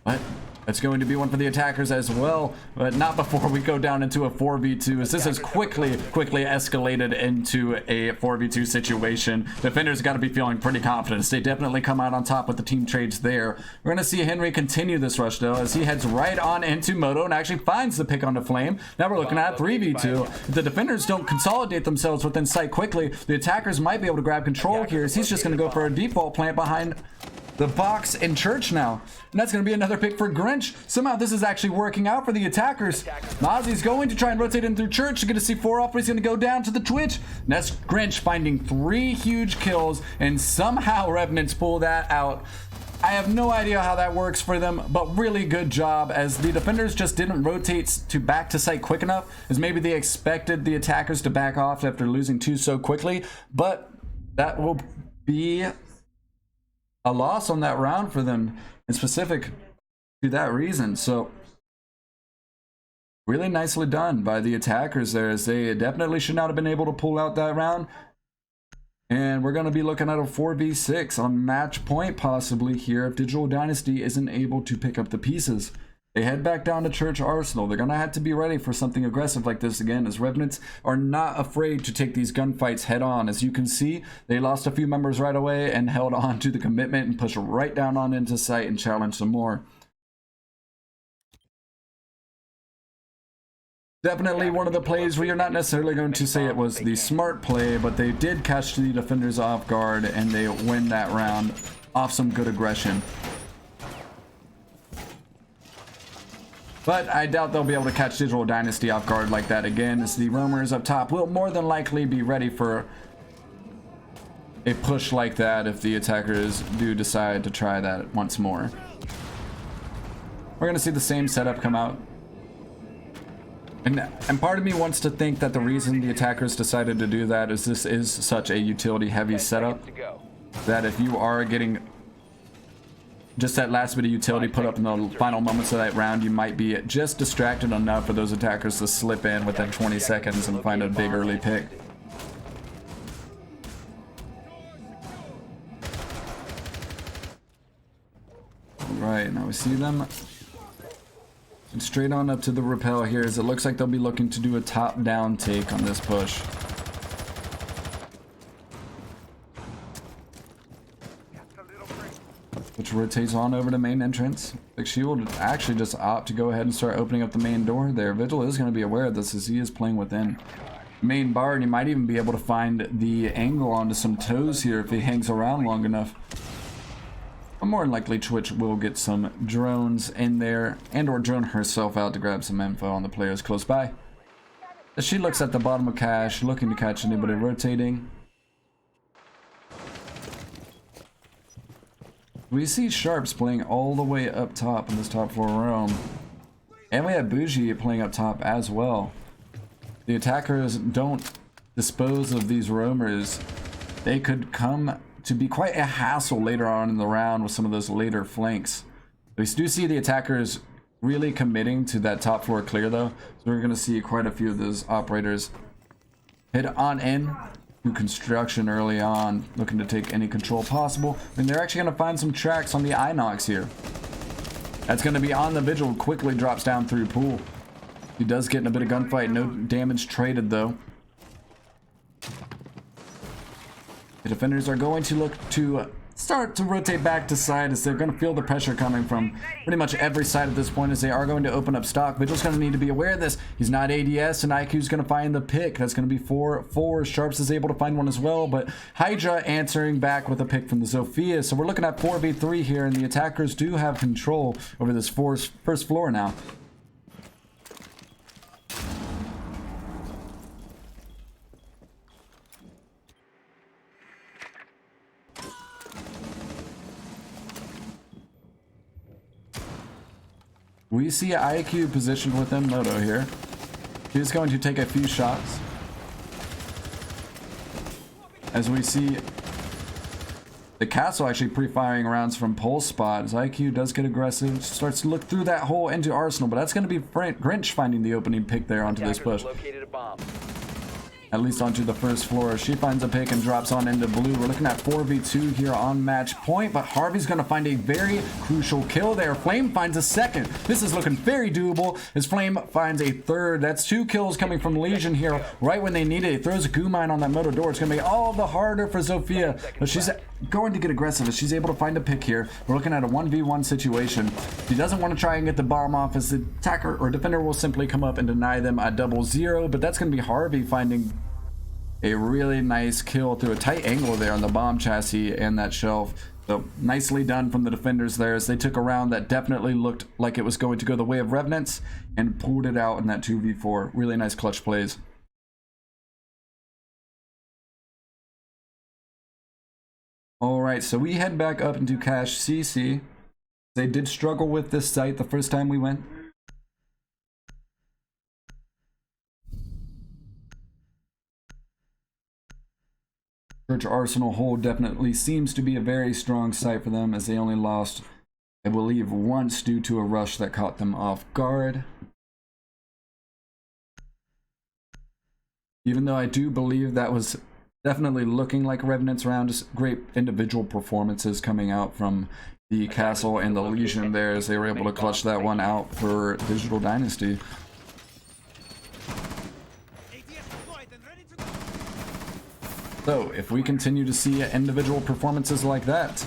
But that's going to be one for the attackers as well, but not before we go down into a 4v2, as this has quickly escalated into a 4v2 situation. Defenders got to be feeling pretty confident. They definitely come out on top with the team trades there. We're going to see Henry continue this rush, though, as he heads right on into Moto and actually finds the pick on the Flame. Now we're looking at 3v2. If the defenders don't consolidate themselves within sight quickly, the attackers might be able to grab control here, as he's just going to go for a default plant behind the box in Church now. And that's going to be another pick for Grinch. Somehow this is actually working out for the attackers. Mozzie's going to try and rotate in through Church. You're going to see 4 off, but he's going to go down to the Twitch. And that's Grinch finding 3 huge kills, and somehow Revenants pull that out. I have no idea how that works for them, but really good job, as the defenders just didn't rotate to back to site quick enough, as maybe they expected the attackers to back off after losing 2 so quickly. But that will be a loss on that round for them, and specific to that reason. So really nicely done by the attackers there, as they definitely should not have been able to pull out that round. And we're going to be looking at a 4v6 on match point possibly here if Digital Dynasty isn't able to pick up the pieces. They head back down to Church Arsenal. They're going to have to be ready for something aggressive like this again, as Revenants are not afraid to take these gunfights head on. As you can see, they lost a few members right away and held on to the commitment and pushed right down on into sight and challenged some more. Definitely one of the plays we are not necessarily going to say it was the smart play, but they did catch the defenders off guard and they win that round off some good aggression. But I doubt they'll be able to catch Digital Dynasty off guard like that again, as the roamers up top will more than likely be ready for a push like that if the attackers do decide to try that once more. We're going to see the same setup come out. And part of me wants to think that the reason the attackers decided to do that is this is such a utility heavy setup, that if you are getting just that last bit of utility put up in the final moments of that round, you might be just distracted enough for those attackers to slip in within 20 seconds and find a big early pick. Alright, now we see them. And straight on up to the rappel here, as it looks like they'll be looking to do a top-down take on this push. Which rotates on over to main entrance. Like, she will actually just opt to go ahead and start opening up the main door there. Vigil is going to be aware of this, as he is playing within main bar, and he might even be able to find the angle onto some toes here if he hangs around long enough. But more than likely, Twitch will get some drones in there, and or drone herself out to grab some info on the players close by. As she looks at the bottom of cache, looking to catch anybody rotating. We see Sharps playing all the way up top in this top floor room. And we have Bougie playing up top as well. The attackers don't dispose of these roamers. They could come to be quite a hassle later on in the round with some of those later flanks. We do see the attackers really committing to that top floor clear though. So we're going to see quite a few of those operators head on in to construction early on, looking to take any control possible. And they're actually going to find some tracks on the Inox here. That's going to be on the Vigil. Quickly drops down through pool. He does get in a bit of gunfight. No damage traded, though. The defenders are going to look to start to rotate back to side as they're going to feel the pressure coming from pretty much every side at this point as they are going to open up stock. Vigil's going to need to be aware of this. He's not ADS, and IQ's going to find the pick. That's going to be 4-4. Sharps is able to find one as well, but Hydra answering back with a pick from the Zofia. So we're looking at 4v3 here, and the attackers do have control over this first floor now. We see IQ positioned within Moto here. He's going to take a few shots. As we see the castle actually pre-firing rounds from pole spot. As IQ does get aggressive, starts to look through that hole into Arsenal, but that's going to be Grinch finding the opening pick there onto this push. Located a bomb. At least onto the first floor. She finds a pick and drops on into blue. We're looking at 4v2 here on match point, but Harvey's going to find a very crucial kill there. Flame finds a second. This is looking very doable as Flame finds a third. That's 2 kills coming from Legion here right when they need it. He throws a goo mine on that motor door. It's going to be all the harder for Zofia, but she's going to get aggressive as she's able to find a pick here. We're looking at a 1v1 situation. He doesn't want to try and get the bomb off as the attacker or defender will simply come up and deny them a 0-0, but that's going to be Harvey finding a really nice kill through a tight angle there on the bomb chassis and that shelf. So nicely done from the defenders there as they took a round that definitely looked like it was going to go the way of Revenants and pulled it out in that 2v4. Really nice clutch plays. Alright, so we head back up into Cache CC. They did struggle with this site the first time we went. Church Arsenal hold definitely seems to be a very strong site for them as they only lost, I believe, once due to a rush that caught them off guard. Even though I do believe that was definitely looking like Revenants round, just great individual performances coming out from the Castle and the Legion there as they were able to clutch that one out for Digital Dynasty. So, if we continue to see individual performances like that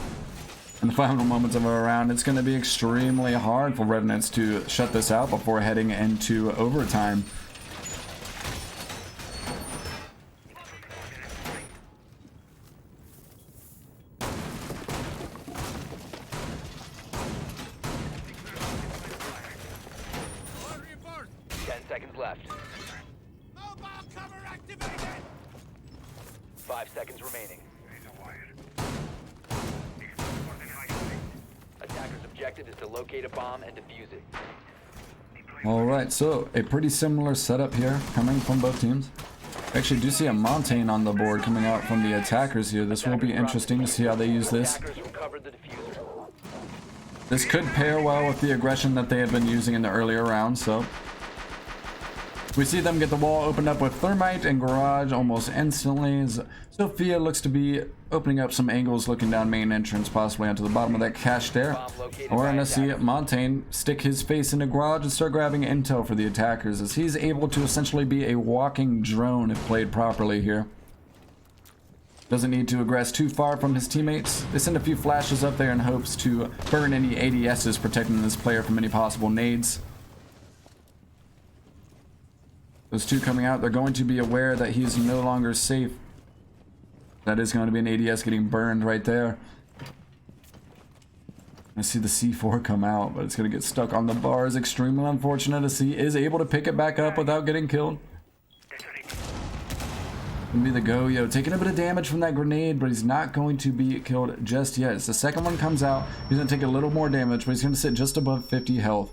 in the final moments of our round, it's going to be extremely hard for Revenants to shut this out before heading into overtime. Seconds left. 5 seconds remaining. Attacker's objective is to locate a bomb and defuse it. Alright, so a pretty similar setup here coming from both teams. I actually do see a Montaigne on the board coming out from the attackers here. This will be interesting to see how they use this. This could pair well with the aggression that they had been using in the earlier rounds, so we see them get the wall opened up with Thermite and Garage almost instantly. Sophia looks to be opening up some angles, looking down main entrance, possibly onto the bottom of that cache there. And we're going to see Montaigne stick his face into Garage and start grabbing intel for the attackers as he's able to essentially be a walking drone if played properly here. Doesn't need to aggress too far from his teammates. They send a few flashes up there in hopes to burn any ADSs, protecting this player from any possible nades. Those two coming out, they're going to be aware that he's no longer safe. That is going to be an ADS getting burned right there. I see the C4 come out, but it's going to get stuck on the bars. Extremely unfortunate as he is able to pick it back up without getting killed. Gonna be the Go-Yo taking a bit of damage from that grenade, but he's not going to be killed just yet. As the second one comes out, he's going to take a little more damage, but he's going to sit just above 50 health.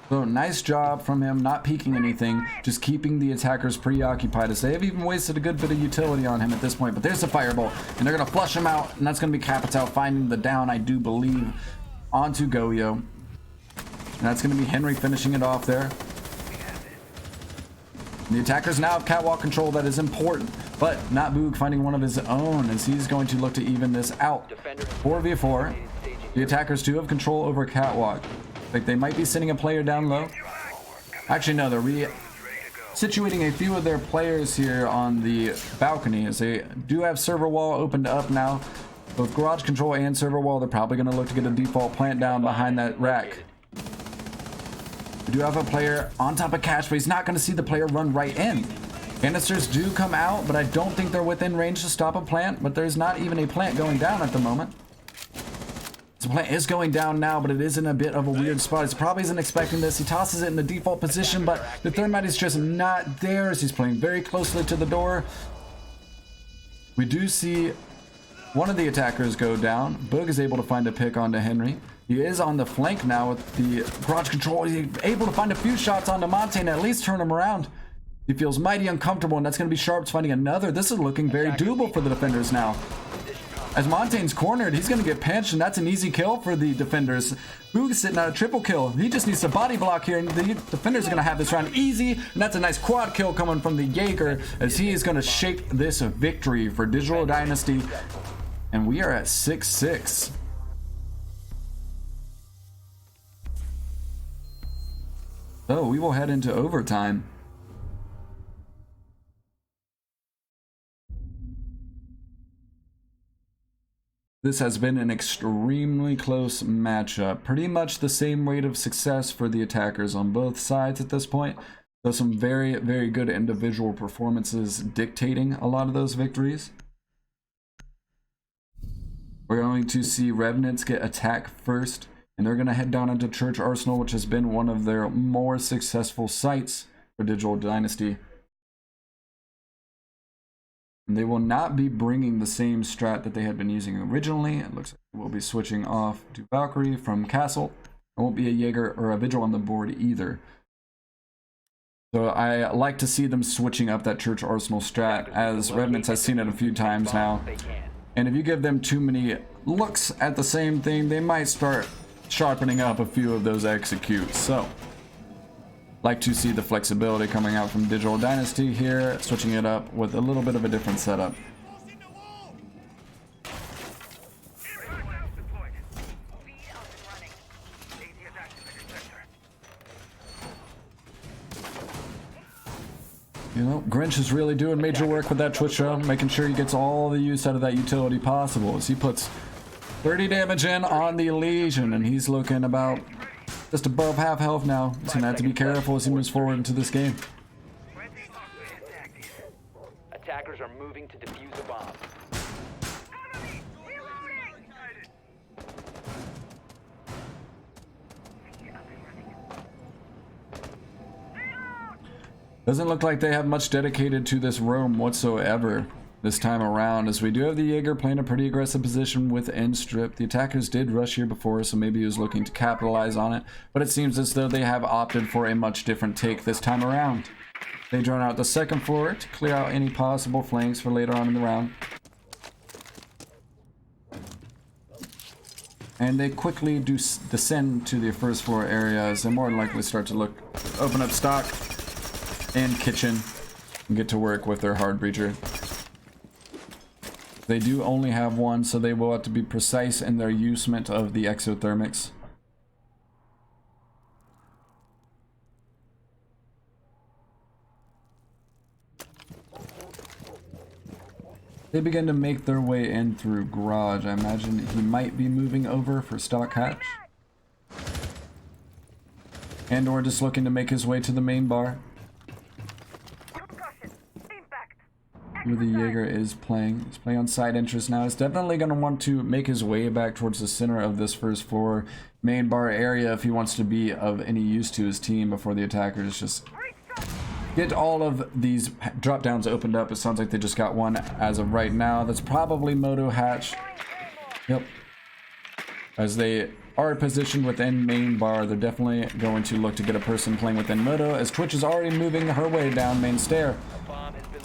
So nice job from him, not peeking anything, just keeping the attackers preoccupied as they have even wasted a good bit of utility on him at this point. But there's the fireball, and they're going to flush him out, and that's going to be Capitao finding the down, I do believe, onto Go-Yo. And that's going to be Henry finishing it off there. The attackers now have catwalk control. That is important. But not Boog finding one of his own as he's going to look to even this out. 4v4. The attackers do have control over Catwalk. Like they might be sending a player down low. Actually, no, they're situating a few of their players here on the balcony as they do have server wall opened up now. Both garage control and server wall, they're probably going to look to get a default plant down behind that rack. We do have a player on top of Cash, but he's not going to see the player run right in. Canisters do come out, but I don't think they're within range to stop a plant, but there's not even a plant going down at the moment. The plant is going down now, but it is in a bit of a weird spot. He probably isn't expecting this. He tosses it in the default position, but the thermite is just not there as he's playing very closely to the door. We do see one of the attackers go down. Boog is able to find a pick onto Henry. He is on the flank now with the garage control. He's able to find a few shots onto Monte and at least turn him around. He feels mighty uncomfortable, and that's going to be Sharps finding another. This is looking very doable for the defenders now. As Montaigne's cornered, he's going to get pinched, and that's an easy kill for the defenders. Boog is sitting at a triple kill. He just needs to body block here, and the defenders are going to have this round easy, and that's a nice quad kill coming from the Jaeger as he is going to shape this victory for Digital Dynasty. And we are at 6-6. So we will head into overtime. This has been an extremely close matchup. Pretty much the same rate of success for the attackers on both sides at this point. So some very, very good individual performances dictating a lot of those victories. We're going to see Revenants get attacked first, and they're going to head down into Church Arsenal, which has been one of their more successful sites for Digital Dynasty. And they will not be bringing the same strat that they had been using originally. It looks like we'll be switching off to Valkyrie from Castle. There won't be a Jaeger or a Vigil on the board either. So I like to see them switching up that Church Arsenal strat, as Revenants has seen it a few times now. And if you give them too many looks at the same thing, they might start sharpening up a few of those executes. So like to see the flexibility coming out from Digital Dynasty here, switching it up with a little bit of a different setup. You know, Grinch is really doing major work with that Twitch show, making sure he gets all the use out of that utility possible as he puts 30 damage in on the Legion, and he's looking about just above half health now. He's going to have to be careful as he moves forward into this game. Attackers are moving to defuse a bomb. Doesn't look like they have much dedicated to this roam whatsoever this time around, as we do have the Jaeger playing a pretty aggressive position with end strip. The attackers did rush here before, so maybe he was looking to capitalize on it, but it seems as though they have opted for a much different take this time around. They drone out the second floor to clear out any possible flanks for later on in the round. And they quickly do descend to the first floor area as they more than likely start to open up stock and kitchen and get to work with their hard breacher. They do only have one, so they will have to be precise in their usement of the exothermics. They begin to make their way in through garage. I imagine he might be moving over for stock hatch. And or just looking to make his way to the main bar. Where the Jaeger is playing. He's playing on side entrance now. He's definitely going to want to make his way back towards the center of this first floor main bar area if he wants to be of any use to his team before the attackers just get all of these drop downs opened up. It sounds like they just got one as of right now. That's probably Moto Hatch. Yep. As they are positioned within main bar, they're definitely going to look to get a person playing within Moto, as Twitch is already moving her way down main stair.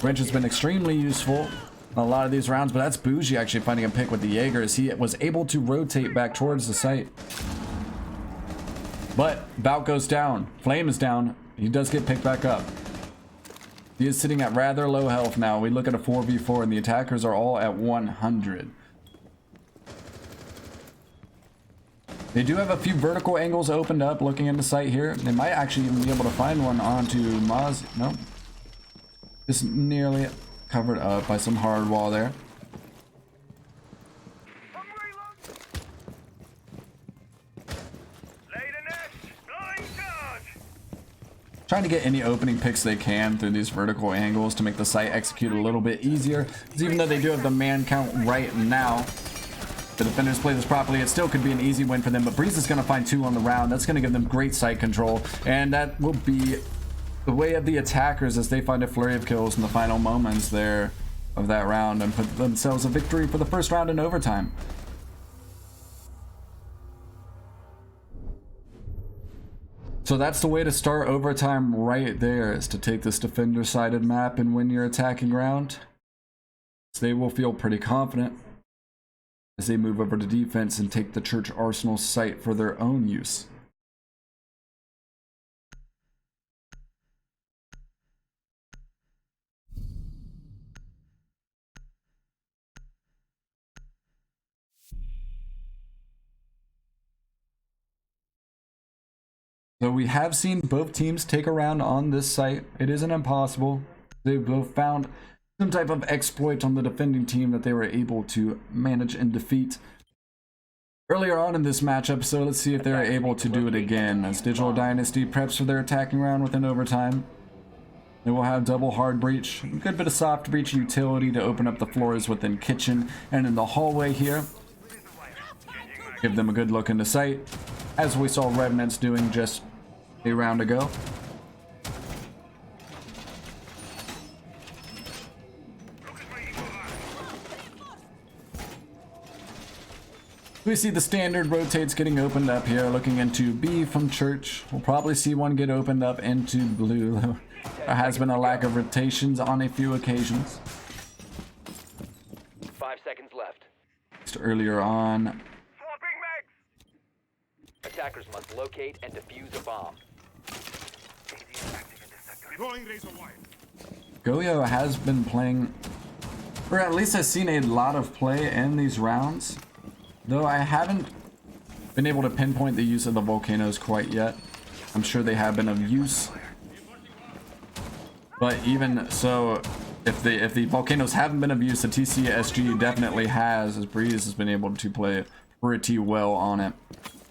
Wrench has been extremely useful in a lot of these rounds, but that's Bougie actually finding a pick with the Jaeger as he was able to rotate back towards the site. But Bout goes down. Flame is down. He does get picked back up. He is sitting at rather low health now. We look at a 4v4 and the attackers are all at 100. They do have a few vertical angles opened up looking into sight here. They might actually even be able to find one onto Maz. Nope. Just nearly covered up by some hard wall there. Trying to get any opening picks they can through these vertical angles to make the site execute a little bit easier. Because even though they do have the man count right now, the defenders play this properly, it still could be an easy win for them. But Breeze is going to find 2 on the round. That's going to give them great site control. And that will be the way of the attackers as they find a flurry of kills in the final moments there of that round and put themselves a victory for the first round in overtime. So that's the way to start overtime right there, is to take this defender-sided map and win your attacking round. So they will feel pretty confident as they move over to defense and take the Church Arsenal site for their own use. So we have seen both teams take a round on this site. It isn't impossible. They've both found some type of exploit on the defending team that they were able to manage and defeat earlier on in this matchup. So let's see if they're able to do it again as Digital Dynasty preps for their attacking round within overtime. They will have double hard breach, a good bit of soft breach utility to open up the floors within kitchen and in the hallway here. Give them a good look into sight, as we saw Revenants doing just a round ago. We see the standard rotates getting opened up here, looking into B from Church. We'll probably see one get opened up into blue. There has been a lack of rotations on a few occasions. 5 seconds left. Just earlier on, Attackers must locate and defuse a bomb. Goyo has been playing, or at least I've seen a lot of play in these rounds, though I haven't been able to pinpoint the use of the volcanoes quite yet. I'm sure they have been of use, but even so, if the volcanoes haven't been of use, the TCSG definitely has, as Breeze has been able to play pretty well on it.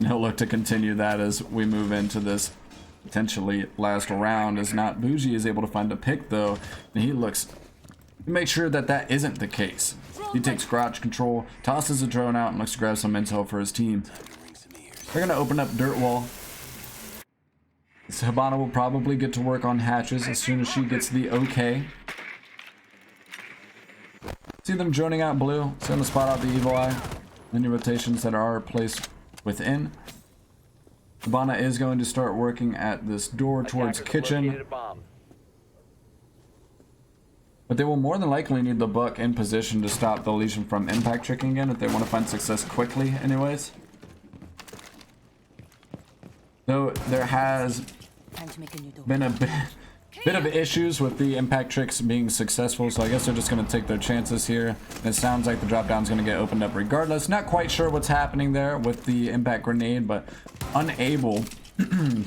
And he'll look to continue that as we move into this potentially last round, as not Bougie is able to find a pick though, and he looks to make sure that that isn't the case. He takes garage control, tosses a drone out, and looks to grab some intel for his team. They're gonna open up dirt wall. So Habana will probably get to work on hatches as soon as she gets the okay. See them joining out blue. It's gonna spot out the evil eye. Any rotations that are placed within. Habana is going to start working at this door towards kitchen, but they will more than likely need the Buck in position to stop the Legion from impact tricking again if they want to find success quickly anyways. Though there has been a bit of issues with the impact tricks being successful, so I guess they're just going to take their chances here. And it sounds like the drop down is going to get opened up regardless. Not quite sure what's happening there with the impact grenade, but unable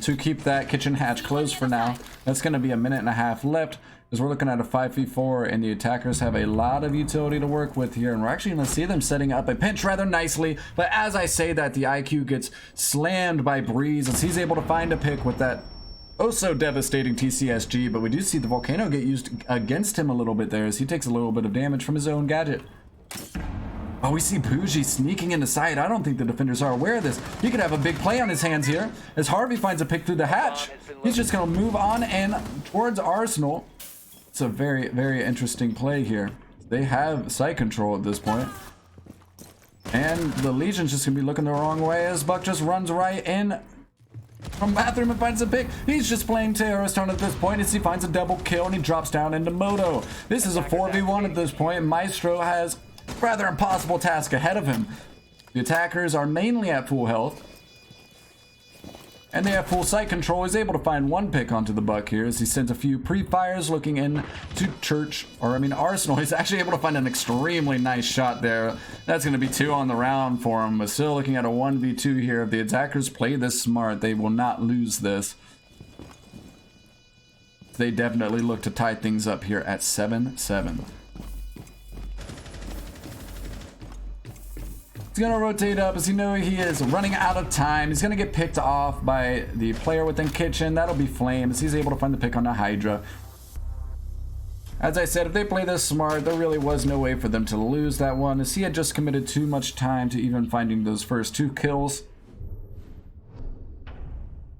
to keep that kitchen hatch closed for now. That's going to be a minute and a half left, as we're looking at a 5v4, and the attackers have a lot of utility to work with here, and we're actually going to see them setting up a pinch rather nicely. But as I say that, the IQ gets slammed by Breeze as he's able to find a pick with that oh so devastating TCSG, but we do see the volcano get used against him a little bit there as he takes a little bit of damage from his own gadget. Oh, we see Bougie sneaking into sight. I don't think the defenders are aware of this. He could have a big play on his hands here as Harvey finds a pick through the hatch. He's just going to move on and towards Arsenal. It's a very, very interesting play here. They have site control at this point. And the Legion's just going to be looking the wrong way as Buck just runs right in from bathroom and finds a pick. He's just playing terrorist at this point as he finds a double kill and he drops down into Moto. This is a 4v1 at this point. Maestro has a rather impossible task ahead of him. The attackers are mainly at full health, And they have full sight control. He's able to find one pick onto the buck here as he sends a few pre-fires looking in to Arsenal. He's actually able to find an extremely nice shot there. That's going to be 2 on the round for him, but still looking at a 1v2 here. If the attackers play this smart, they will not lose this. They definitely look to tie things up here at 7-7. He's gonna rotate up as you know he is running out of time. He's gonna get picked off by the player within kitchen. That'll be Flame as he's able to find the pick on the Hydra. As I said, if they play this smart, there really was no way for them to lose that one, as he had just committed too much time to even finding those first 2 kills.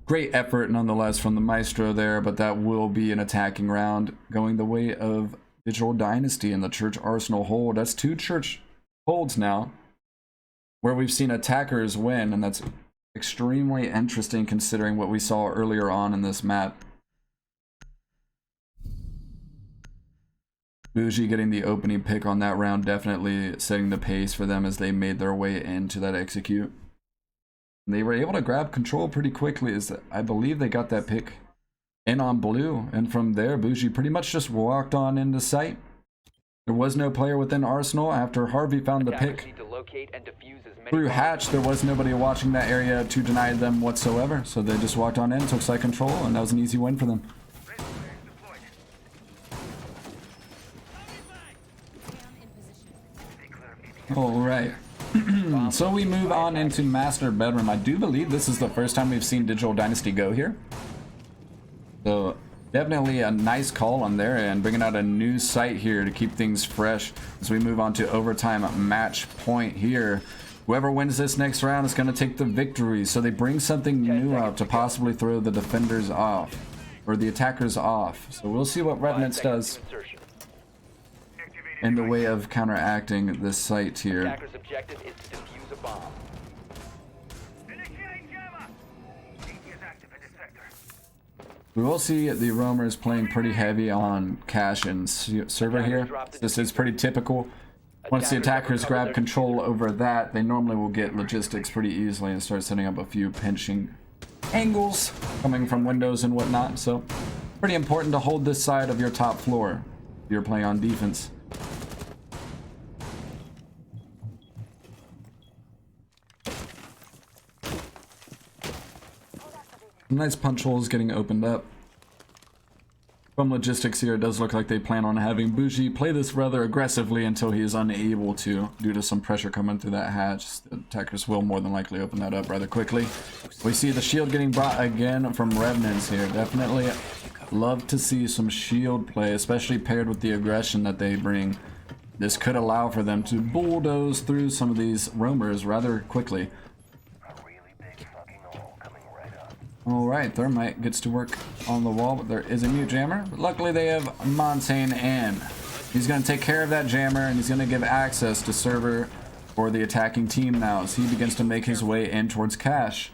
Great effort nonetheless from the Maestro there, but that will be an attacking round going the way of Digital Dynasty and the Church Arsenal hold. That's 2 Church holds now, where we've seen attackers win, and that's extremely interesting considering what we saw earlier on in this map. Bougie getting the opening pick on that round, definitely setting the pace for them as they made their way into that execute. And they were able to grab control pretty quickly as I believe they got that pick in on blue, and from there Bougie pretty much just walked on into sight. There was no player within Arsenal after Harvey found the pick. Through hatch, there was nobody watching that area to deny them whatsoever, so they just walked on in, took site control, and that was an easy win for them. Alright, so we move on into Master Bedroom. I do believe this is the first time we've seen Digital Dynasty go here. So definitely a nice call on their end, bringing out a new site here to keep things fresh as we move on to overtime match point here. Whoever wins this next round is going to take the victory, so they bring something new out to possibly throw the defenders off, or the attackers off. So we'll see what Revenants does in the way of counteracting this site here. Attacker's objective is to defuse a bomb. We will see the roamers playing pretty heavy on cache and server here. This is pretty typical. Once the attackers grab control over that, they normally will get logistics pretty easily and start setting up a few pinching angles coming from windows and whatnot. So pretty important to hold this side of your top floor if you're playing on defense. Nice punch holes getting opened up. From logistics here, it does look like they plan on having Bougie play this rather aggressively until he is unable to, due to some pressure coming through that hatch. The attackers will more than likely open that up rather quickly. We see the shield getting brought again from Revenants here. Definitely love to see some shield play, especially paired with the aggression that they bring. This could allow for them to bulldoze through some of these roamers rather quickly. Alright, Thermite gets to work on the wall, but there is a mute jammer. But luckily they have Montaigne in. He's going to take care of that jammer, and he's going to give access to server for the attacking team now as he begins to make his way in towards cache.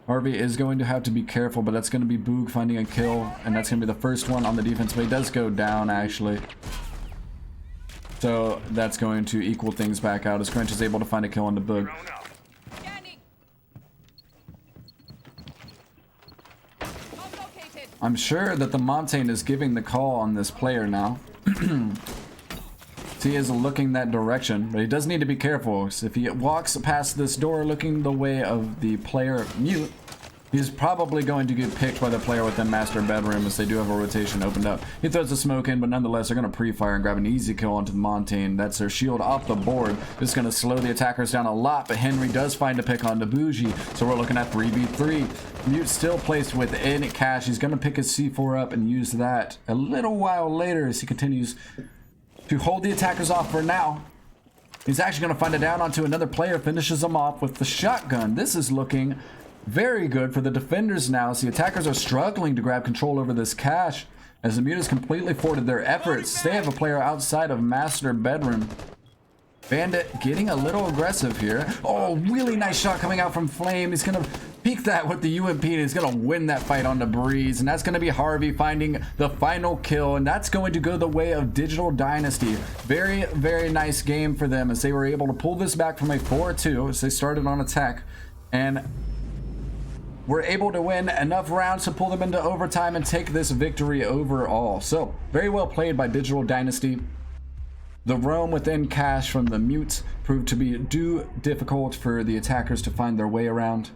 Harvey is going to have to be careful, but that's going to be Boog finding a kill, and that's going to be the first one on the defense, but he does go down actually. So that's going to equal things back out as Crunch is able to find a kill on the Boog. I'm sure that the Montaigne is giving the call on this player now. He is looking that direction, but he does need to be careful. So if he walks past this door looking the way of the player mute, he's probably going to get picked by the player within Master Bedroom as they do have a rotation opened up. He throws the smoke in, but nonetheless they're going to pre-fire and grab an easy kill onto the Montaigne. That's their shield off the board. This is going to slow the attackers down a lot, but Henry does find a pick onto Bougie, so we're looking at 3v3. Mute still placed within cache. He's going to pick his C4 up and use that a little while later as he continues to hold the attackers off for now. He's actually going to find it down onto another player, finishes them off with the shotgun. This is looking very good for the defenders now, so the attackers are struggling to grab control over this cache as the Mute has completely thwarted their efforts. They have a player outside of Master Bedroom. Bandit getting a little aggressive here. Oh, really nice shot coming out from Flame. He's gonna Peek that with the UMP, and he's going to win that fight on the breeze. And that's going to be Harvey finding the final kill. And that's going to go the way of Digital Dynasty. Very, very nice game for them as they were able to pull this back from a 4-2 as they started on attack. And were able to win enough rounds to pull them into overtime and take this victory overall. So, very well played by Digital Dynasty. The roam within cache from the mute proved to be difficult for the attackers to find their way around,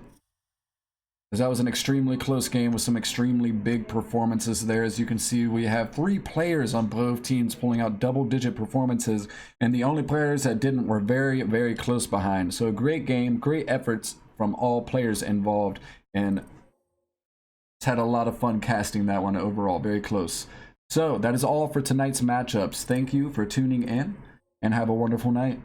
as that was an extremely close game with some extremely big performances there. As you can see, we have 3 players on both teams pulling out double-digit performances, and the only players that didn't were very, very close behind. So a great game, great efforts from all players involved, and it's had a lot of fun casting that one overall. Very close. So that is all for tonight's matchups. Thank you for tuning in, and have a wonderful night.